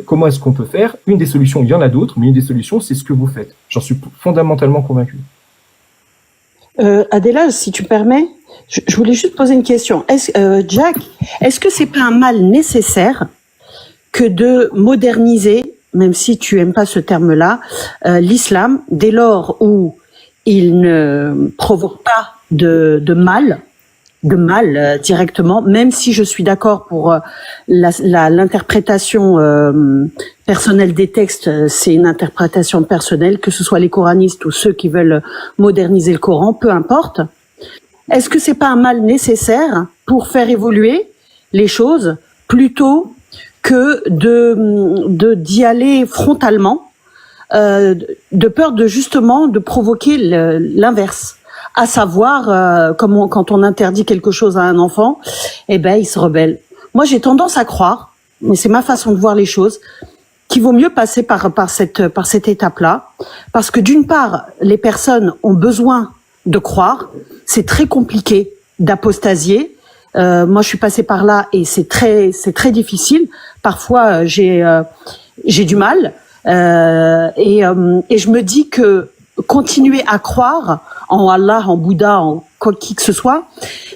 Speaker 4: comment est-ce qu'on peut faire? Une des solutions, il y en a d'autres, mais une des solutions, c'est ce que vous faites. J'en suis fondamentalement convaincu.
Speaker 2: Adela, si tu permets, je voulais juste poser une question. Jack, est-ce que c'est pas un mal nécessaire que de moderniser, même si tu aimes pas ce terme-là, l'islam, dès lors où il ne provoque pas de mal directement, même si je suis d'accord pour l'interprétation personnelle des textes, c'est une interprétation personnelle, que ce soit les coranistes ou ceux qui veulent moderniser le Coran, peu importe. Est-ce que c'est pas un mal nécessaire pour faire évoluer les choses plutôt que d'y aller frontalement, de peur de provoquer l'inverse? À savoir, quand on interdit quelque chose à un enfant, il se rebelle. Moi, j'ai tendance à croire, mais c'est ma façon de voir les choses, qu'il vaut mieux passer par cette étape-là, parce que d'une part, les personnes ont besoin de croire. C'est très compliqué d'apostasier. Moi, je suis passée par là et c'est très difficile. Parfois, j'ai du mal, et je me dis que continuer à croire en Allah, en Bouddha, en quoi qui que ce soit,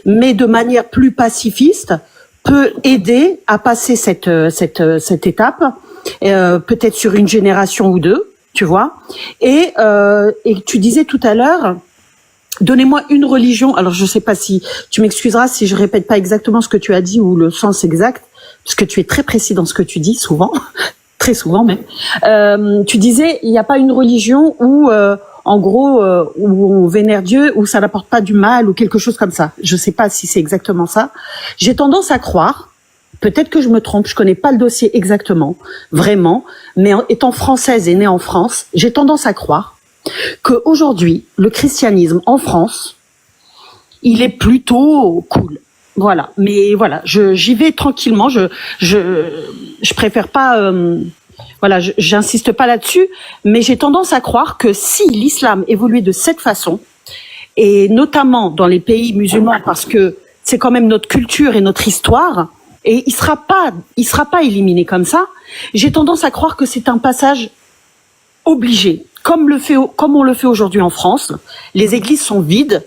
Speaker 2: mais de manière plus pacifiste, peut aider à passer cette étape, peut-être sur une génération ou deux, tu vois. Et tu disais tout à l'heure, donnez-moi une religion. Alors je sais pas si tu m'excuseras si je répète pas exactement ce que tu as dit ou le sens exact, parce que tu es très précis dans ce que tu dis souvent, très souvent même. Tu disais il n'y a pas une religion où en gros, où on vénère Dieu, où ça n'apporte pas du mal, ou quelque chose comme ça. Je sais pas si c'est exactement ça. J'ai tendance à croire, peut-être que je me trompe, je connais pas le dossier exactement, vraiment, mais étant française et née en France, j'ai tendance à croire qu'aujourd'hui, le christianisme en France, il est plutôt cool. Voilà. Mais voilà, j'y vais tranquillement, je préfère pas, voilà, j'insiste pas là-dessus, mais j'ai tendance à croire que si l'islam évoluait de cette façon, et notamment dans les pays musulmans, parce que c'est quand même notre culture et notre histoire, et il sera pas éliminé comme ça, j'ai tendance à croire que c'est un passage obligé, comme on le fait aujourd'hui en France. Les églises sont vides,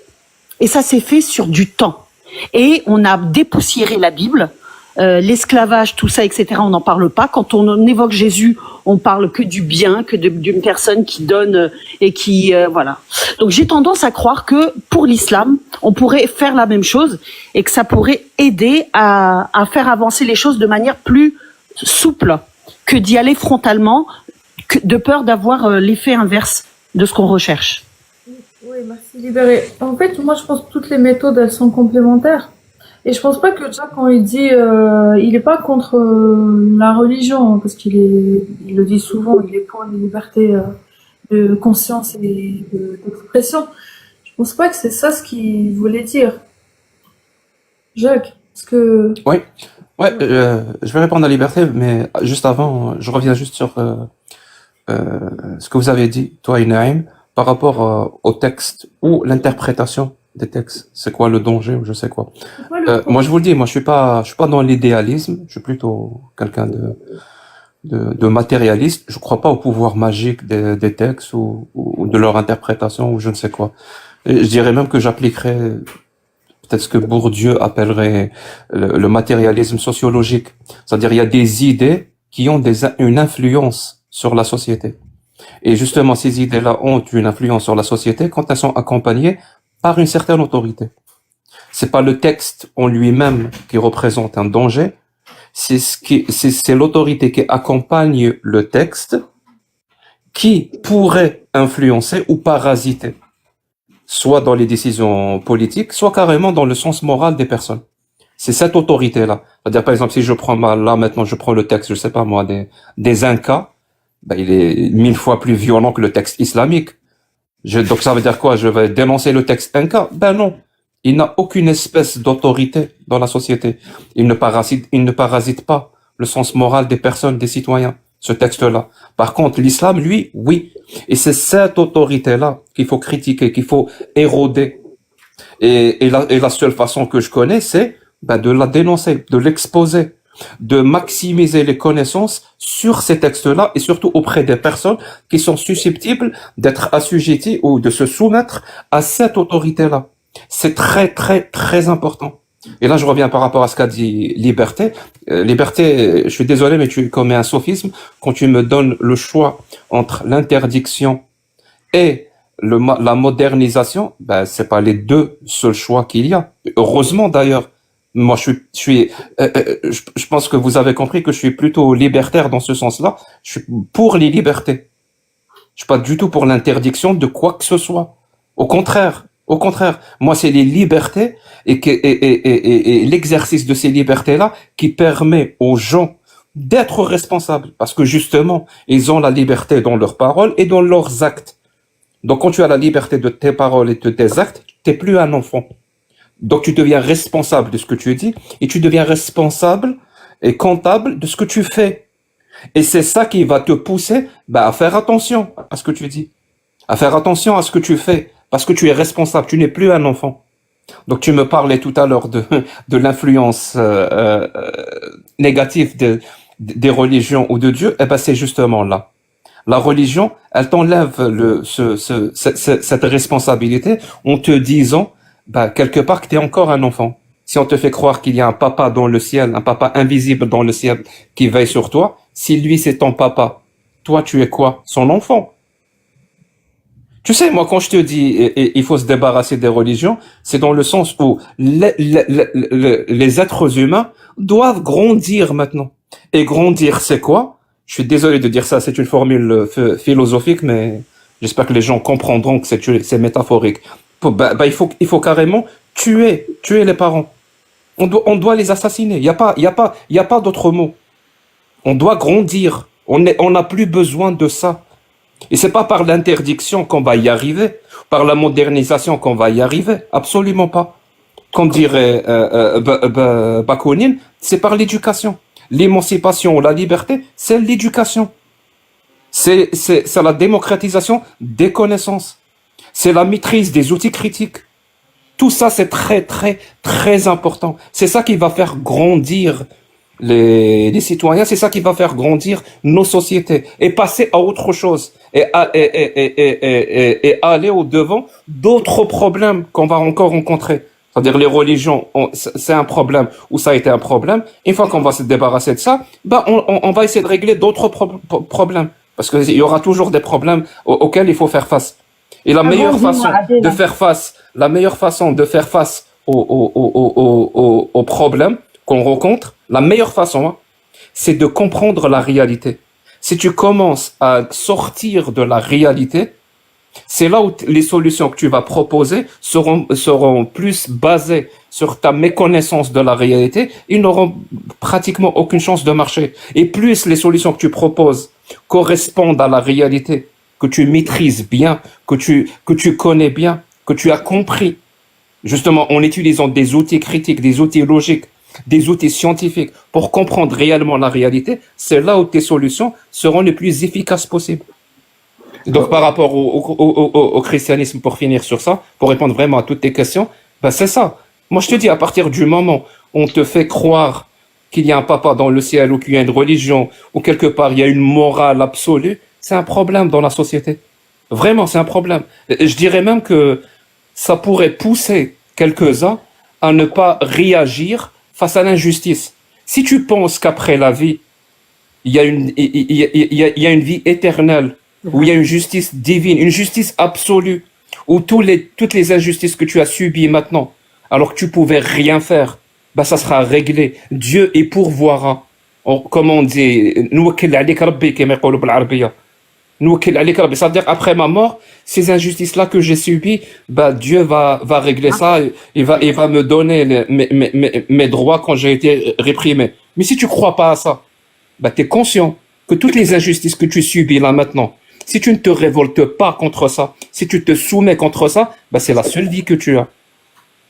Speaker 2: et ça s'est fait sur du temps. Et on a dépoussiéré la Bible. L'esclavage, tout ça, etc., on n'en parle pas. Quand on évoque Jésus, on parle que du bien, que d'une personne qui donne et qui... voilà. Donc j'ai tendance à croire que pour l'islam, on pourrait faire la même chose et que ça pourrait aider à faire avancer les choses de manière plus souple que d'y aller frontalement, de peur d'avoir l'effet inverse de ce qu'on recherche.
Speaker 6: Oui, merci Libéré. En fait, moi je pense que toutes les méthodes, elles sont complémentaires. Et je pense pas que Jack, quand il dit, il est pas contre la religion, parce il le dit souvent, il est pour les libertés de conscience et d'expression. Je pense pas que c'est ça ce qu'il voulait dire. Jacques, parce que...
Speaker 1: Oui, ouais, je vais répondre à liberté, mais juste avant, je reviens juste sur ce que vous avez dit, toi et Naïm, par rapport au texte ou l'interprétation des textes. C'est quoi le danger ou je sais quoi. Moi, je vous le dis, moi, je suis pas dans l'idéalisme. Je suis plutôt quelqu'un de matérialiste. Je crois pas au pouvoir magique des textes ou de leur interprétation ou je ne sais quoi. Et je dirais même que j'appliquerais peut-être ce que Bourdieu appellerait le matérialisme sociologique. C'est-à-dire, il y a des idées qui ont une influence sur la société. Et justement, ces idées-là ont une influence sur la société quand elles sont accompagnées par une certaine autorité. C'est pas le texte en lui-même qui représente un danger, c'est l'autorité qui accompagne le texte qui pourrait influencer ou parasiter, soit dans les décisions politiques, soit carrément dans le sens moral des personnes. C'est cette autorité-là. C'est-à-dire, par exemple, si je prends là maintenant, je prends le texte, je sais pas moi, des Incas, ben, il est 1000 fois plus violent que le texte islamique. Donc ça veut dire quoi? Je vais dénoncer le texte Inca? Ben non. Il n'a aucune espèce d'autorité dans la société. Il ne parasite pas le sens moral des personnes, des citoyens, ce texte-là. Par contre, l'islam, lui, oui. Et c'est cette autorité-là qu'il faut critiquer, qu'il faut éroder. Et la seule façon que je connais, c'est de la dénoncer, de l'exposer, de maximiser les connaissances sur ces textes-là et surtout auprès des personnes qui sont susceptibles d'être assujetties ou de se soumettre à cette autorité-là. C'est très, très, très important. Et là, je reviens par rapport à ce qu'a dit Liberté. Liberté, je suis désolé, mais tu commets un sophisme quand tu me donnes le choix entre l'interdiction et la modernisation. Ben, c'est pas les deux seuls choix qu'il y a. Heureusement, d'ailleurs. Moi, je pense que vous avez compris que je suis plutôt libertaire dans ce sens-là. Je suis pour les libertés. Je suis pas du tout pour l'interdiction de quoi que ce soit. Au contraire. Moi, c'est les libertés et l'exercice de ces libertés-là qui permet aux gens d'être responsables. Parce que justement, ils ont la liberté dans leurs paroles et dans leurs actes. Donc, quand tu as la liberté de tes paroles et de tes actes, t'es plus un enfant. Donc, tu deviens responsable de ce que tu dis et tu deviens responsable et comptable de ce que tu fais. Et c'est ça qui va te pousser à faire attention à ce que tu dis, à faire attention à ce que tu fais, parce que tu es responsable, tu n'es plus un enfant. Donc, tu me parlais tout à l'heure de l'influence négative des religions ou de Dieu. Eh ben, c'est justement là. La religion, elle t'enlève cette responsabilité en te disant quelque part que tu es encore un enfant. Si on te fait croire qu'il y a un papa dans le ciel, un papa invisible dans le ciel qui veille sur toi, si lui c'est ton papa, toi tu es quoi? Son enfant. Tu sais, moi quand je te dis il faut se débarrasser des religions, c'est dans le sens où les êtres humains doivent grandir maintenant. Et grandir c'est quoi? Je suis désolé de dire ça, c'est une formule philosophique, mais j'espère que les gens comprendront que c'est métaphorique. Il faut carrément tuer les parents. On doit les assassiner. Il y a pas d'autre mot. On doit grandir. On n'a plus besoin de ça. Et c'est pas par l'interdiction qu'on va y arriver, par la modernisation qu'on va y arriver. Absolument pas. Comme dirait Bakounine, c'est par l'éducation. L'émancipation, la liberté, c'est l'éducation. C'est la démocratisation des connaissances. C'est la maîtrise des outils critiques. Tout ça, c'est très, très, très important. C'est ça qui va faire grandir les citoyens, c'est ça qui va faire grandir nos sociétés et passer à autre chose et aller au-devant d'autres problèmes qu'on va encore rencontrer. C'est-à-dire les religions, c'est un problème ou ça a été un problème. Une fois qu'on va se débarrasser de ça, on va essayer de régler d'autres problèmes. Parce qu'il y aura toujours des problèmes auxquels il faut faire face. Et la meilleure façon de faire face aux problèmes qu'on rencontre, la meilleure façon, c'est de comprendre la réalité. Si tu commences à sortir de la réalité, c'est là où les solutions que tu vas proposer seront plus basées sur ta méconnaissance de la réalité. Ils n'auront pratiquement aucune chance de marcher. Et plus les solutions que tu proposes correspondent à la réalité, que tu maîtrises bien, que tu connais bien, que tu as compris, justement en utilisant des outils critiques, des outils logiques, des outils scientifiques pour comprendre réellement la réalité, c'est là où tes solutions seront les plus efficaces possibles. Donc par rapport au christianisme, pour finir sur ça, pour répondre vraiment à toutes tes questions, c'est ça. Moi je te dis, à partir du moment où on te fait croire qu'il y a un papa dans le ciel ou qu'il y a une religion ou quelque part il y a une morale absolue, c'est un problème dans la société. Vraiment, c'est un problème. Je dirais même que ça pourrait pousser quelques-uns à ne pas réagir face à l'injustice. Si tu penses qu'après la vie, il y a une vie éternelle, où il y a une justice divine, une justice absolue, où toutes les injustices que tu as subies maintenant, alors que tu pouvais rien faire, ça sera réglé. Dieu y pourvoira. Comme on dit, نوكل عليك ربي كما يقولوا بالعربية. نوكل عليك ربي. C'est-à-dire après ma mort, ces injustices-là que j'ai subies, bah Dieu va régler ça. Il va me donner mes droits quand j'ai été réprimé. Mais si tu crois pas à ça, bah t'es conscient que toutes les injustices que tu subis là maintenant, si tu ne te révoltes pas contre ça, si tu te soumets contre ça, bah c'est la seule vie que tu as.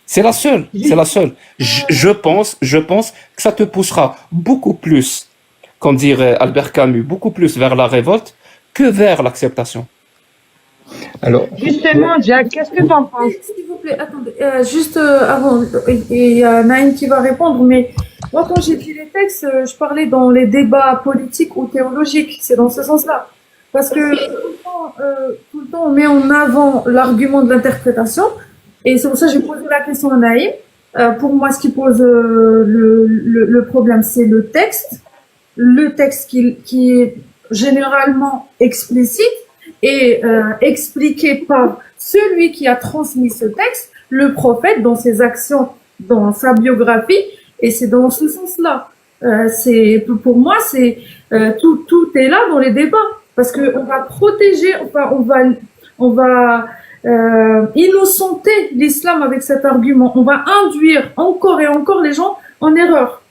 Speaker 1: C'est la seule, c'est la seule. Je pense que ça te poussera beaucoup plus, comme dirait Albert Camus, beaucoup plus vers la révolte que vers l'acceptation.
Speaker 4: Alors,
Speaker 3: Justement, Jack, qu'est-ce que tu en penses?
Speaker 6: S'il vous plaît, attendez, juste avant, il y a Naïm qui va répondre, mais moi, quand j'ai dit les textes, je parlais dans les débats politiques ou théologiques, c'est dans ce sens-là. Parce que tout le temps, on met en avant l'argument de l'interprétation, et c'est pour ça que j'ai posé la question à Naïm. Pour moi, ce qui pose le problème, c'est le texte qui est généralement explicite, et expliqué par celui qui a transmis ce texte, le prophète, dans ses actions, dans sa biographie, et c'est dans ce sens-là. C'est pour moi, c'est tout est là dans les débats, parce que on va protéger, on va innocenter l'islam avec cet argument. On va induire encore et encore les gens en erreur.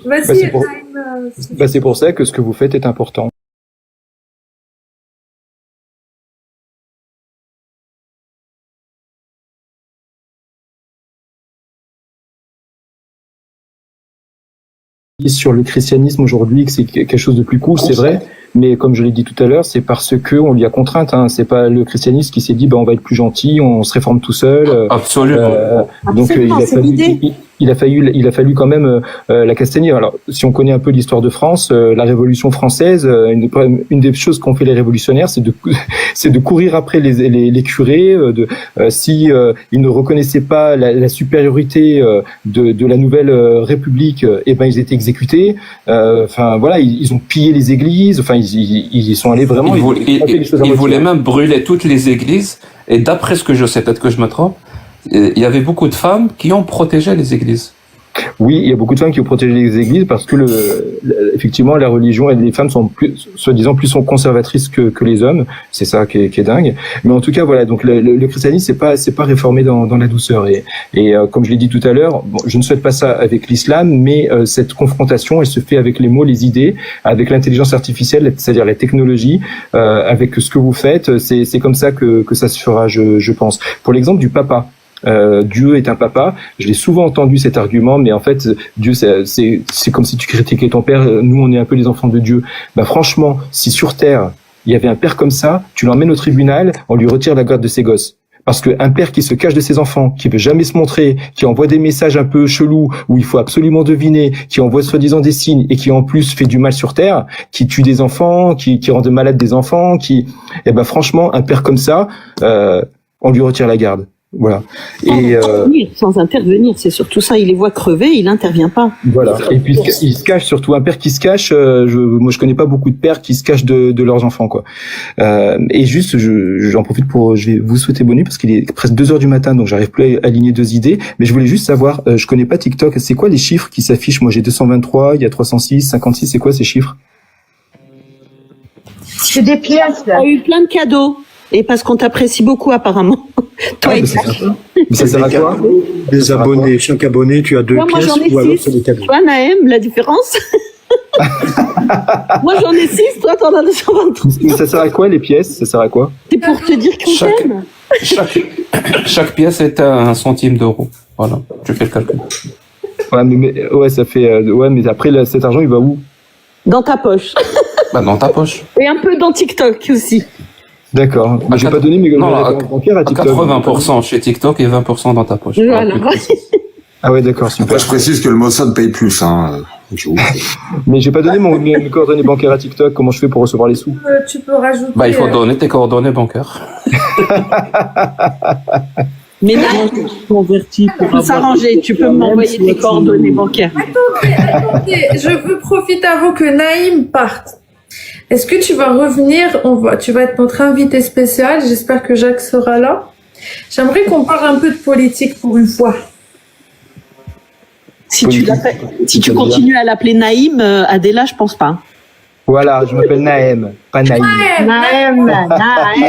Speaker 6: Vas-y,
Speaker 4: c'est pour ça que ce que vous faites est important. Sur le christianisme aujourd'hui, que c'est quelque chose de plus cool, c'est vrai, mais comme je l'ai dit tout à l'heure, c'est parce que on lui a contrainte, hein. C'est pas le christianisme qui s'est dit, on va être plus gentil, on se réforme tout seul.
Speaker 1: Absolument.
Speaker 4: Donc il a fallu quand même la castagner. Alors, si on connaît un peu l'histoire de France, la Révolution française, une des choses qu'ont fait les révolutionnaires, c'est de courir après les curés, si ils ne reconnaissaient pas la supériorité de la nouvelle République, ils étaient exécutés. Enfin voilà, ils ont pillé les églises. Enfin, ils sont allés vraiment.
Speaker 1: Ils voulaient même brûler toutes les églises. Et d'après ce que je sais, peut-être que je me trompe, il y avait beaucoup de femmes qui ont protégé les églises.
Speaker 4: Oui, il y a beaucoup de femmes qui ont protégé les églises parce que effectivement, la religion et les femmes sont soi-disant plus conservatrices que les hommes. C'est ça qui est dingue. Mais en tout cas, voilà. Donc le christianisme, c'est pas réformé dans la douceur. Et comme je l'ai dit tout à l'heure, je ne souhaite pas ça avec l'islam, mais cette confrontation, elle se fait avec les mots, les idées, avec l'intelligence artificielle, c'est-à-dire la technologie, avec ce que vous faites. C'est comme ça que ça se fera, je pense. Pour l'exemple du papa. Dieu est un papa. Je l'ai souvent entendu cet argument, mais en fait, Dieu, c'est comme si tu critiquais ton père. Nous, on est un peu les enfants de Dieu. Franchement, si sur Terre, il y avait un père comme ça, tu l'emmènes au tribunal, on lui retire la garde de ses gosses. Parce qu'un père qui se cache de ses enfants, qui veut jamais se montrer, qui envoie des messages un peu chelous, où il faut absolument deviner, qui envoie soi-disant des signes, et qui en plus fait du mal sur Terre, qui tue des enfants, qui rend malades des enfants, franchement, un père comme ça, on lui retire la garde. Voilà.
Speaker 2: Sans intervenir, c'est surtout ça. Il les voit crever, il n'intervient pas.
Speaker 4: Voilà. Et puis il se cache surtout. Un père qui se cache. Moi, je connais pas beaucoup de pères qui se cachent de leurs enfants, quoi. Et juste, j'en profite je vais vous souhaiter bonne nuit parce qu'il est presque 2 heures du matin, donc j'arrive plus à aligner 2 idées. Mais je voulais juste savoir, je connais pas TikTok. C'est quoi les chiffres qui s'affichent? Moi, j'ai 223, il y a 306, 56. C'est quoi ces chiffres?
Speaker 3: C'est des pièces.
Speaker 2: Tu as eu plein de cadeaux. Et parce qu'on t'apprécie beaucoup, apparemment. Toi,
Speaker 4: mais ça sert à quoi?
Speaker 7: Des abonnés, chaque abonné, tu as 2 pièces, ou alors c'est des cadeaux.
Speaker 2: Tu vois, Naëm, la différence? Moi, j'en ai 6, toi, t'en as 223.
Speaker 4: Mais ça sert à quoi, les pièces? Ça sert à quoi?
Speaker 2: C'est pour te dire qu'on t'aime.
Speaker 1: Chaque pièce est à 1 centime d'euro. Voilà, tu fais le calcul.
Speaker 4: Ouais, ça fait... mais après, cet argent, il va où?
Speaker 2: Dans ta poche.
Speaker 1: Dans ta poche.
Speaker 2: Et un peu dans TikTok aussi.
Speaker 4: D'accord. J'ai pas donné mes bancaires à TikTok.
Speaker 1: 80% chez TikTok et 20% dans ta poche.
Speaker 2: Voilà.
Speaker 4: Ah ouais, d'accord, super.
Speaker 7: Après, je précise que le Mossad paye plus, hein.
Speaker 4: Mais j'ai pas donné mes coordonnées bancaires à TikTok. Comment je fais pour recevoir les sous?
Speaker 6: Tu peux rajouter.
Speaker 1: Il faut donner tes coordonnées bancaires.
Speaker 2: Mais là, converti pour s'arranger. Tu peux m'envoyer tes coordonnées bancaires.
Speaker 6: Attendez. Je veux profiter avant que Naïm parte. Est-ce que tu vas revenir? Tu vas être notre invité spécial. J'espère que Jacques sera là. J'aimerais qu'on parle un peu de politique pour une fois.
Speaker 2: Si tu
Speaker 7: C'est-à-dire
Speaker 2: continues à l'appeler Naïm, Adela, je pense pas.
Speaker 7: Voilà, je m'appelle Naëm, pas Naïm.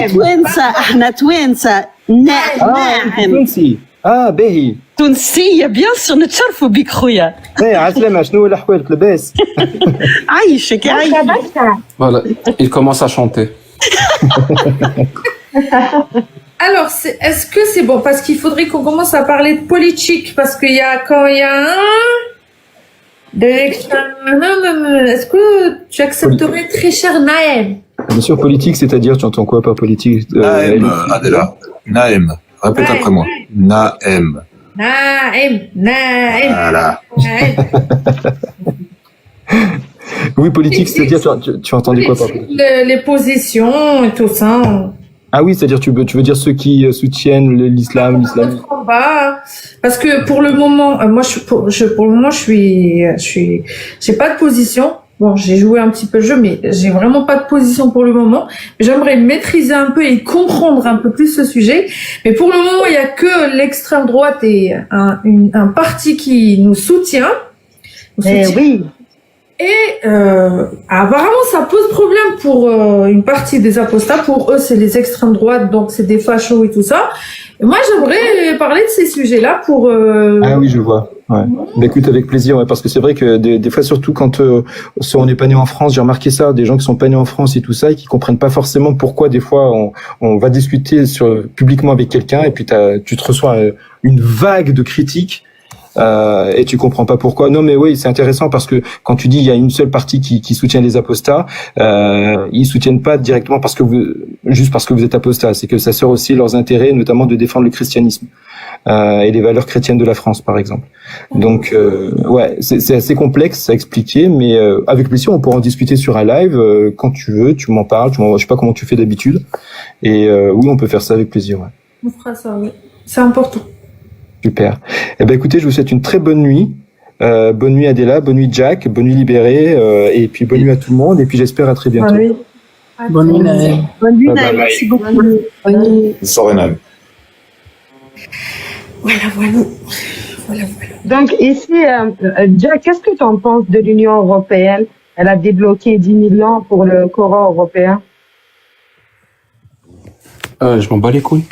Speaker 2: توانسة احنا توانسة ناعم
Speaker 7: تونسي. باهي.
Speaker 2: تونسية بيان سور نتشرفوا بيك خويا
Speaker 7: عسلامة، شنو الأحوال لاباس؟
Speaker 2: عايشك عايشك.
Speaker 1: Voilà, il commence à chanter.
Speaker 6: Alors, est-ce que c'est bon? Parce qu'il faudrait qu'on commence à parler de politique, parce qu'il y a quand il y a est-ce que tu accepterais, très cher Naëm?
Speaker 4: Bien sûr, politique, c'est-à-dire, tu entends quoi par politique?
Speaker 8: Naëm, Adela. Naëm. Répète après moi. Naëm.
Speaker 6: Naëm, Naëm.
Speaker 8: Voilà.
Speaker 4: Oui, politique, c'est-à-dire, tu entendais quoi par politique?
Speaker 6: Les positions et tout ça.
Speaker 4: Ah oui, c'est-à-dire, tu veux dire ceux qui soutiennent l'islam,
Speaker 6: Notre combat. Parce que pour le moment, moi, pour le moment, j'ai pas de position. Bon, j'ai joué un petit peu le jeu, mais j'ai vraiment pas de position pour le moment. J'aimerais maîtriser un peu et comprendre un peu plus ce sujet. Mais pour le moment, il y a que l'extrême droite et un parti qui nous soutient.
Speaker 3: Oui.
Speaker 6: Et apparemment, ça pose problème pour une partie des apostats. Pour eux, c'est les extrêmes droites, donc c'est des fachos et tout ça. Et moi, j'aimerais parler de ces sujets-là pour...
Speaker 4: Ah oui, je vois. Ouais. Bah, écoute, avec plaisir, ouais, parce que c'est vrai que des fois, surtout quand on n'est pas né en France, j'ai remarqué ça, des gens qui sont pas nés en France et tout ça, et qui comprennent pas forcément pourquoi des fois on va discuter publiquement avec quelqu'un, et puis tu te reçois une vague de critiques. Et tu comprends pas pourquoi. Non, mais oui, c'est intéressant parce que quand tu dis il y a une seule partie qui soutient les apostats, ils soutiennent pas directement juste parce que vous êtes apostat. C'est que ça sert aussi leurs intérêts, notamment de défendre le christianisme et les valeurs chrétiennes de la France, par exemple. Donc, ouais, c'est assez complexe à expliquer, mais avec plaisir, on pourra en discuter sur un live quand tu veux. Tu m'en parles. Je sais pas comment tu fais d'habitude. Et oui, on peut faire ça avec plaisir. Ouais.
Speaker 6: On fera ça, oui. C'est important.
Speaker 4: Super. Eh ben écoutez, je vous souhaite une très bonne nuit. Bonne nuit Adela, bonne nuit Jack, bonne nuit Libéré, et puis bonne nuit à tout le monde. Et puis j'espère à très bientôt.
Speaker 5: Bonne nuit, Naëm.
Speaker 2: Bonne nuit,
Speaker 4: Bye bye.
Speaker 2: Naïm, merci beaucoup.
Speaker 3: Bonne nuit.
Speaker 8: Bonne soirée, Naëm.
Speaker 6: Voilà.
Speaker 3: Donc ici, Jack, qu'est-ce que tu en penses de l'Union européenne? Elle a débloqué 10 millions pour le Coran européen.
Speaker 1: Je m'en bats les couilles.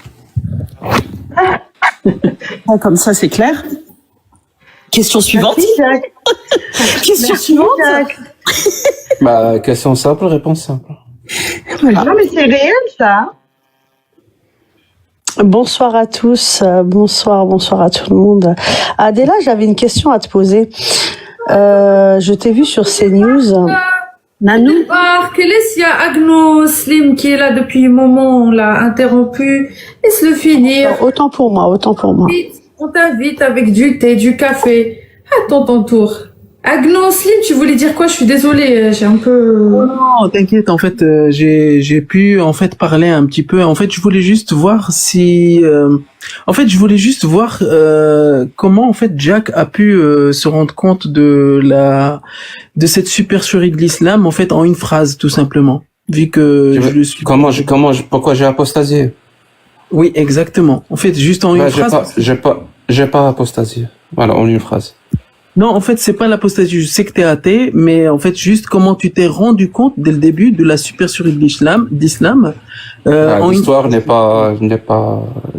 Speaker 2: Comme ça, c'est clair. Question suivante.
Speaker 3: Merci, Jack.
Speaker 2: Question
Speaker 3: Merci,
Speaker 2: suivante.
Speaker 3: Jack.
Speaker 1: Bah, question simple, réponse simple.
Speaker 3: Non, mais c'est réel, ça.
Speaker 9: Bonsoir à tous, bonsoir à tout le monde. Adela, j'avais une question à te poser. Je t'ai vu sur CNews.
Speaker 2: Nanou.
Speaker 6: Laisse, il y a Agno Slim qui est là depuis un moment, on l'a interrompu. Laisse-le finir.
Speaker 9: Autant pour moi.
Speaker 6: Vite, on t'invite avec du thé, du café. Attends ton tour. Agno Slim, tu voulais dire quoi? Je suis désolée, j'ai un peu...
Speaker 5: Non, t'inquiète, en fait, j'ai pu, en fait, parler un petit peu. En fait, je voulais juste voir comment, en fait, Jack a pu se rendre compte de cette supercherie de l'islam, en fait, en une phrase, tout simplement. Vu que je le suis...
Speaker 1: Pourquoi j'ai apostasié?
Speaker 5: Oui, exactement. En fait, juste en une phrase.
Speaker 1: J'ai pas apostasié. Voilà, en une phrase.
Speaker 5: Non, en fait, c'est pas l'apostasie. Je sais que t'es athée, mais en fait, juste comment tu t'es rendu compte dès le début de la supercherie de d'islam.
Speaker 1: L'histoire n'est pas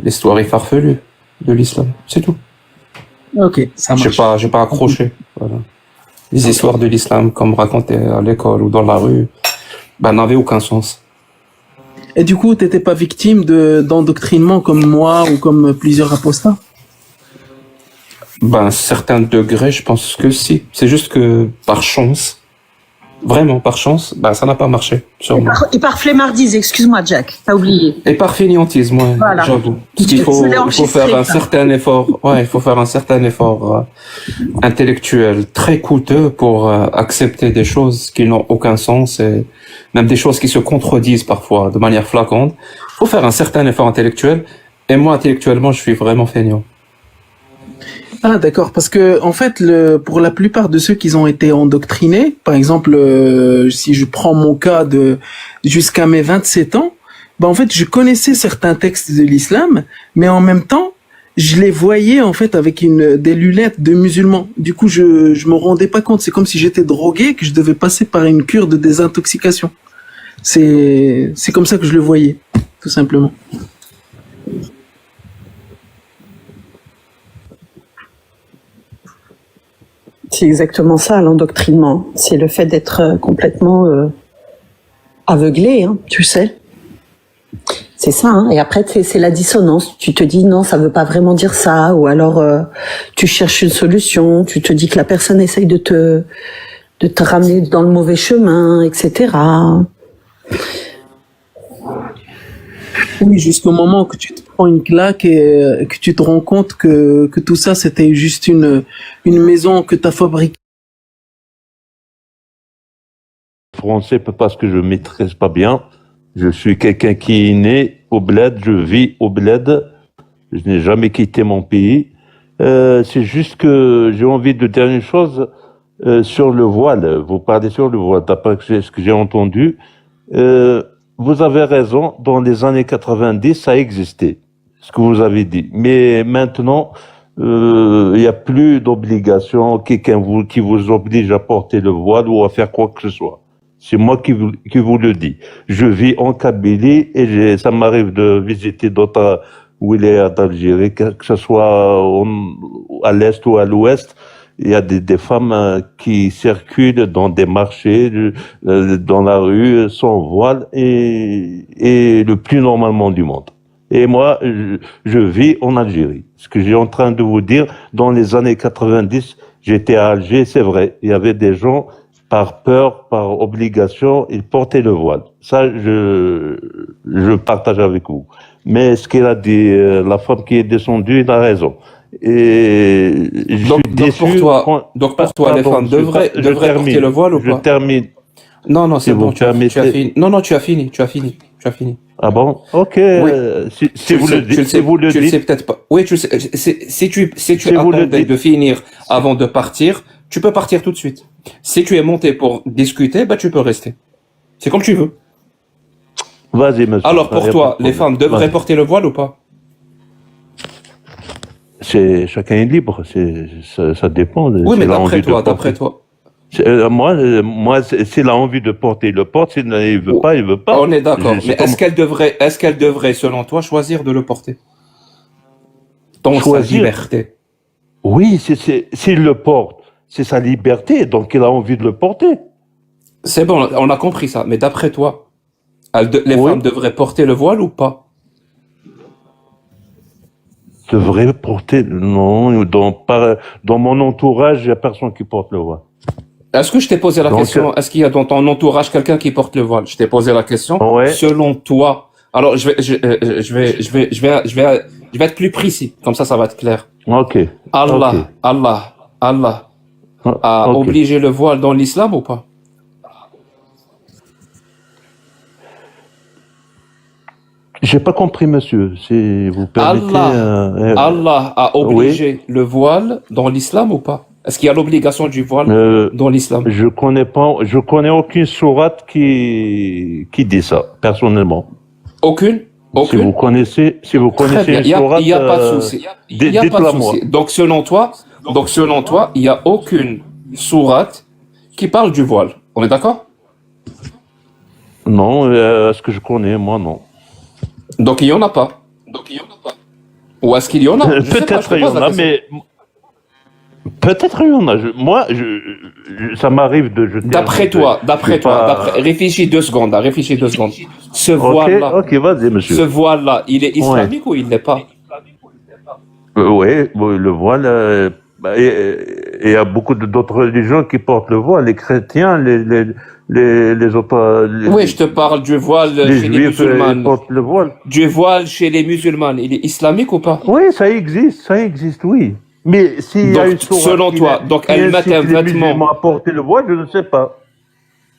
Speaker 1: l'histoire est farfelue de l'islam. C'est tout.
Speaker 5: Ok, ça marche.
Speaker 1: J'ai pas accroché. Voilà. Les histoires de l'islam, comme racontées à l'école ou dans la rue, n'avaient aucun sens.
Speaker 5: Et du coup, t'étais pas victime d'endoctrinement comme moi ou comme plusieurs apostats?
Speaker 1: Certains degrés, je pense que si. C'est juste que par chance, vraiment par chance, ça n'a pas marché sur moi.
Speaker 2: Et par flemmardise, excuse-moi Jack, t'as oublié.
Speaker 1: Et par fainéantisme, ouais,
Speaker 2: voilà.
Speaker 1: J'avoue. Parce qu'il faut faire un certain effort. Ouais, il faut faire un certain effort intellectuel très coûteux pour accepter des choses qui n'ont aucun sens et même des choses qui se contredisent parfois de manière flagrante. Il faut faire un certain effort intellectuel. Et moi, intellectuellement, je suis vraiment fainéant.
Speaker 5: Ah d'accord, parce que en fait, pour la plupart de ceux qui ont été endoctrinés, par exemple, si je prends mon cas jusqu'à mes 27 ans, en fait, je connaissais certains textes de l'islam, mais en même temps, je les voyais en fait avec des lunettes de musulmans. Du coup, je me rendais pas compte. C'est comme si j'étais drogué, que je devais passer par une cure de désintoxication. C'est comme ça que je le voyais, tout simplement.
Speaker 2: C'est exactement ça, l'endoctrinement. C'est le fait d'être complètement aveuglé, hein, tu sais. C'est ça, hein. Et après, c'est la dissonance. Tu te dis non, ça veut pas vraiment dire ça, ou alors tu cherches une solution. Tu te dis que la personne essaye de te ramener dans le mauvais chemin, etc.
Speaker 5: Oui, jusqu'au moment que tu te prends une claque et que tu te rends compte que tout ça, c'était juste une maison que tu as fabriquée.
Speaker 10: Français parce que je maîtrise pas bien. Je suis quelqu'un qui est né au bled, je vis au bled. Je n'ai jamais quitté mon pays. C'est juste que j'ai envie de dire une chose sur le voile. Vous parlez sur le voile, d'après ce que j'ai entendu. Vous avez raison, dans les années 90, ça existait, ce que vous avez dit. Mais maintenant, il n'y a plus d'obligation, quelqu'un qui vous oblige à porter le voile ou à faire quoi que ce soit. C'est moi qui vous le dis. Je vis en Kabylie et ça m'arrive de visiter d'autres wilayas d'Algérie, que ce soit à l'est ou à l'ouest. Il y a des femmes qui circulent dans des marchés, dans la rue, sans voile et le plus normalement du monde. Et moi, je vis en Algérie. Ce que j'ai en train de vous dire, dans les années 90, j'étais à Alger, c'est vrai. Il y avait des gens, par peur, par obligation, ils portaient le voile. Ça, je partage avec vous. Mais ce qu'elle a dit, la femme qui est descendue, elle a raison. Et je suis déçu.
Speaker 1: Donc pour toi, les femmes devraient porter le voile ou pas?
Speaker 10: Je termine.
Speaker 1: Non, c'est bon, tu as fini. Non, tu as fini.
Speaker 10: Ah bon? Ok.
Speaker 1: Oui.
Speaker 10: Si vous le dites,
Speaker 1: tu le sais peut-être pas. Oui, tu le sais. Si tu attendais de finir avant de partir, tu peux partir tout de suite. Si tu es monté pour discuter, bah tu peux rester. C'est comme tu veux.
Speaker 10: Vas-y, monsieur.
Speaker 1: Alors pour toi, les femmes devraient porter le voile ou pas?
Speaker 10: Chacun est libre, ça dépend.
Speaker 1: Oui, mais d'après toi.
Speaker 10: Moi, s'il a envie de porter, il le porte. S'il ne veut pas, il veut pas.
Speaker 1: On est d'accord. Mais est-ce qu'elle devrait, selon toi, choisir de le porter? Dans sa liberté.
Speaker 10: Oui, s'il le porte, c'est sa liberté, donc il a envie de le porter.
Speaker 1: C'est bon, on a compris ça. Mais d'après toi, les femmes devraient porter le voile ou pas?
Speaker 10: Devrait porter, non, dans mon entourage, il n'y a personne qui porte le voile.
Speaker 1: Est-ce que je t'ai posé la question, est-ce qu'il y a dans ton entourage quelqu'un qui porte le voile? Je t'ai posé la question.
Speaker 10: Ouais.
Speaker 1: Selon toi, alors je vais être plus précis, comme ça va être clair.
Speaker 10: Ok.
Speaker 1: Allah a obligé le voile dans l'islam ou pas?
Speaker 10: J'ai pas compris, monsieur. Si vous permettez.
Speaker 1: Allah a obligé le voile dans l'islam ou pas? Est-ce qu'il y a l'obligation du voile dans l'islam?
Speaker 10: Je connais aucune sourate qui dit ça, personnellement.
Speaker 1: Aucune?
Speaker 10: Si vous connaissez une sourate,
Speaker 1: il n'y a pas de souci.
Speaker 10: dites-la-moi.
Speaker 1: Donc selon toi, il n'y a aucune sourate qui parle du voile. On est d'accord?
Speaker 10: Non, est-ce que je connais? Moi, non.
Speaker 1: Donc il n'y en a pas. Ou est-ce qu'il y en a?
Speaker 10: Peut-être il y en a, mais peut-être il y en a. Moi, ça m'arrive de jeter.
Speaker 1: D'après toi, réfléchis 2 secondes. Ce voile-là.
Speaker 10: Ok, vas-y, monsieur.
Speaker 1: Ce voile-là, il est islamique ou il n'est pas?
Speaker 10: Oui, le voile. Il y a beaucoup d'autres religions qui portent le voile. Les chrétiens, les autres.
Speaker 1: Oui, je te parle du voile
Speaker 10: les
Speaker 1: chez
Speaker 10: juifs,
Speaker 1: les musulmans.
Speaker 10: portent le voile.
Speaker 1: Du voile chez les musulmans, il est islamique ou pas?
Speaker 10: Oui, ça existe, oui. Mais s'il y a une sourate
Speaker 1: selon toi, donc elle met un vêtement
Speaker 10: à porter le voile, je ne sais pas.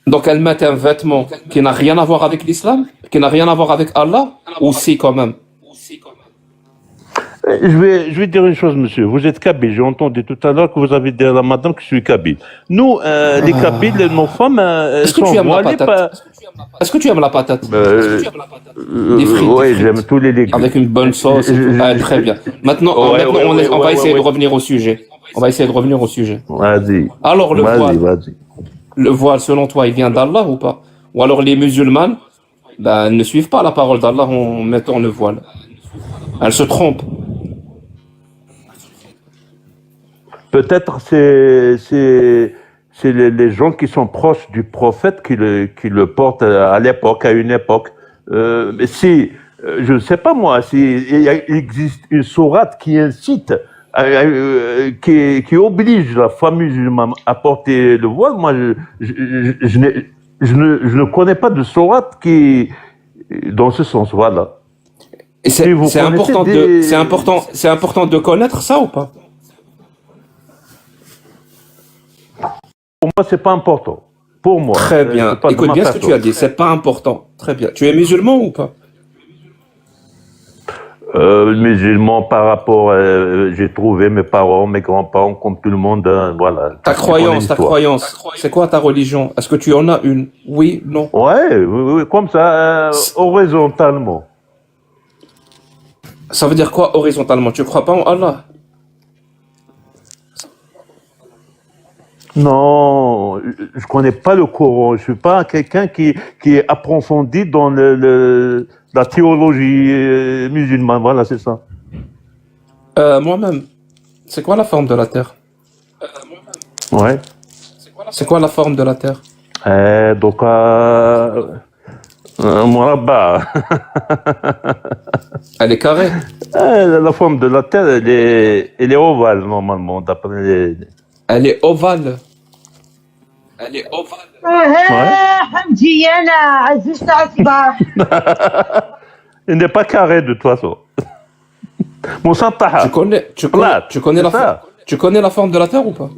Speaker 1: Donc elle met un vêtement qui n'a rien à voir avec l'islam, qui n'a rien à voir avec Allah, ou si quand même?
Speaker 10: Je vais dire une chose, monsieur. Vous êtes kabyle. J'ai entendu tout à l'heure que vous avez dit à la madame que je suis kabyle. Nous, les kabyles, nos femmes,
Speaker 1: Est-ce que tu aimes la patate? Est-ce que tu aimes la patate?
Speaker 10: Euh,
Speaker 1: Des frites, des
Speaker 10: ouais,
Speaker 1: frites.
Speaker 10: j'aime tous les légumes.
Speaker 1: Avec une bonne sauce et tout. Ah, très bien. Maintenant,
Speaker 10: Ouais,
Speaker 1: maintenant
Speaker 10: ouais,
Speaker 1: on,
Speaker 10: ouais,
Speaker 1: on va
Speaker 10: ouais,
Speaker 1: essayer
Speaker 10: ouais,
Speaker 1: de
Speaker 10: ouais.
Speaker 1: revenir au sujet. On va essayer de revenir au sujet.
Speaker 10: Vas-y,
Speaker 1: Alors,
Speaker 10: vas-y, vas-y.
Speaker 1: le voile, selon toi, il vient d'Allah ou pas? Ou alors les musulmanes, ben, ne suivent pas la parole d'Allah en mettant le voile. Elles se trompent.
Speaker 10: Peut-être c'est les gens qui sont proches du prophète qui le portent à l'époque, à une époque. Mais si, je ne sais pas moi, il existe une sourate qui incite, qui oblige la femme musulmane à porter le voile, moi je ne connais pas de sourate qui dans ce sens, voilà.
Speaker 1: Et
Speaker 10: Si vous
Speaker 1: c'est
Speaker 10: connaissez
Speaker 1: important
Speaker 10: des-
Speaker 1: c'est important de connaître ça ou pas?
Speaker 10: Pour moi, c'est pas important. Pour moi.
Speaker 1: Très bien.
Speaker 10: C'est pas de
Speaker 1: Écoute
Speaker 10: ma
Speaker 1: bien ce que tu
Speaker 10: façon.
Speaker 1: as dit. C'est pas important. Très bien. Tu es musulman ou pas?
Speaker 10: Musulman par rapport, j'ai trouvé mes parents, mes grands-parents, comme tout le monde, hein, voilà.
Speaker 1: Ta
Speaker 10: Tu connais
Speaker 1: croyance, ta
Speaker 10: l'histoire.
Speaker 1: croyance. C'est quoi ta religion? Est-ce que tu en as une? Oui, non.
Speaker 10: Ouais, oui, comme ça, horizontalement.
Speaker 1: Ça veut dire quoi horizontalement? Tu crois pas en Allah?
Speaker 10: Non, je connais pas le Coran. Je suis pas quelqu'un qui est approfondi dans la théologie musulmane. Voilà, c'est ça.
Speaker 1: Moi-même. C'est quoi la forme de la terre?
Speaker 10: Ouais.
Speaker 1: C'est quoi la forme de la terre?
Speaker 10: Donc, Morabba.
Speaker 1: Elle est carrée.
Speaker 10: La forme de la Terre, elle est ovale, normalement, d'après les...
Speaker 1: Elle est ovale. Elle est ovale.
Speaker 3: حمدي انا عززت عصبه.
Speaker 10: Elle n'est pas carrée, de toute façon.
Speaker 1: Tu connais,
Speaker 10: Plate,
Speaker 1: tu connais
Speaker 10: c'est
Speaker 1: la
Speaker 10: ça.
Speaker 1: forme, tu connais la forme de la terre ou pas?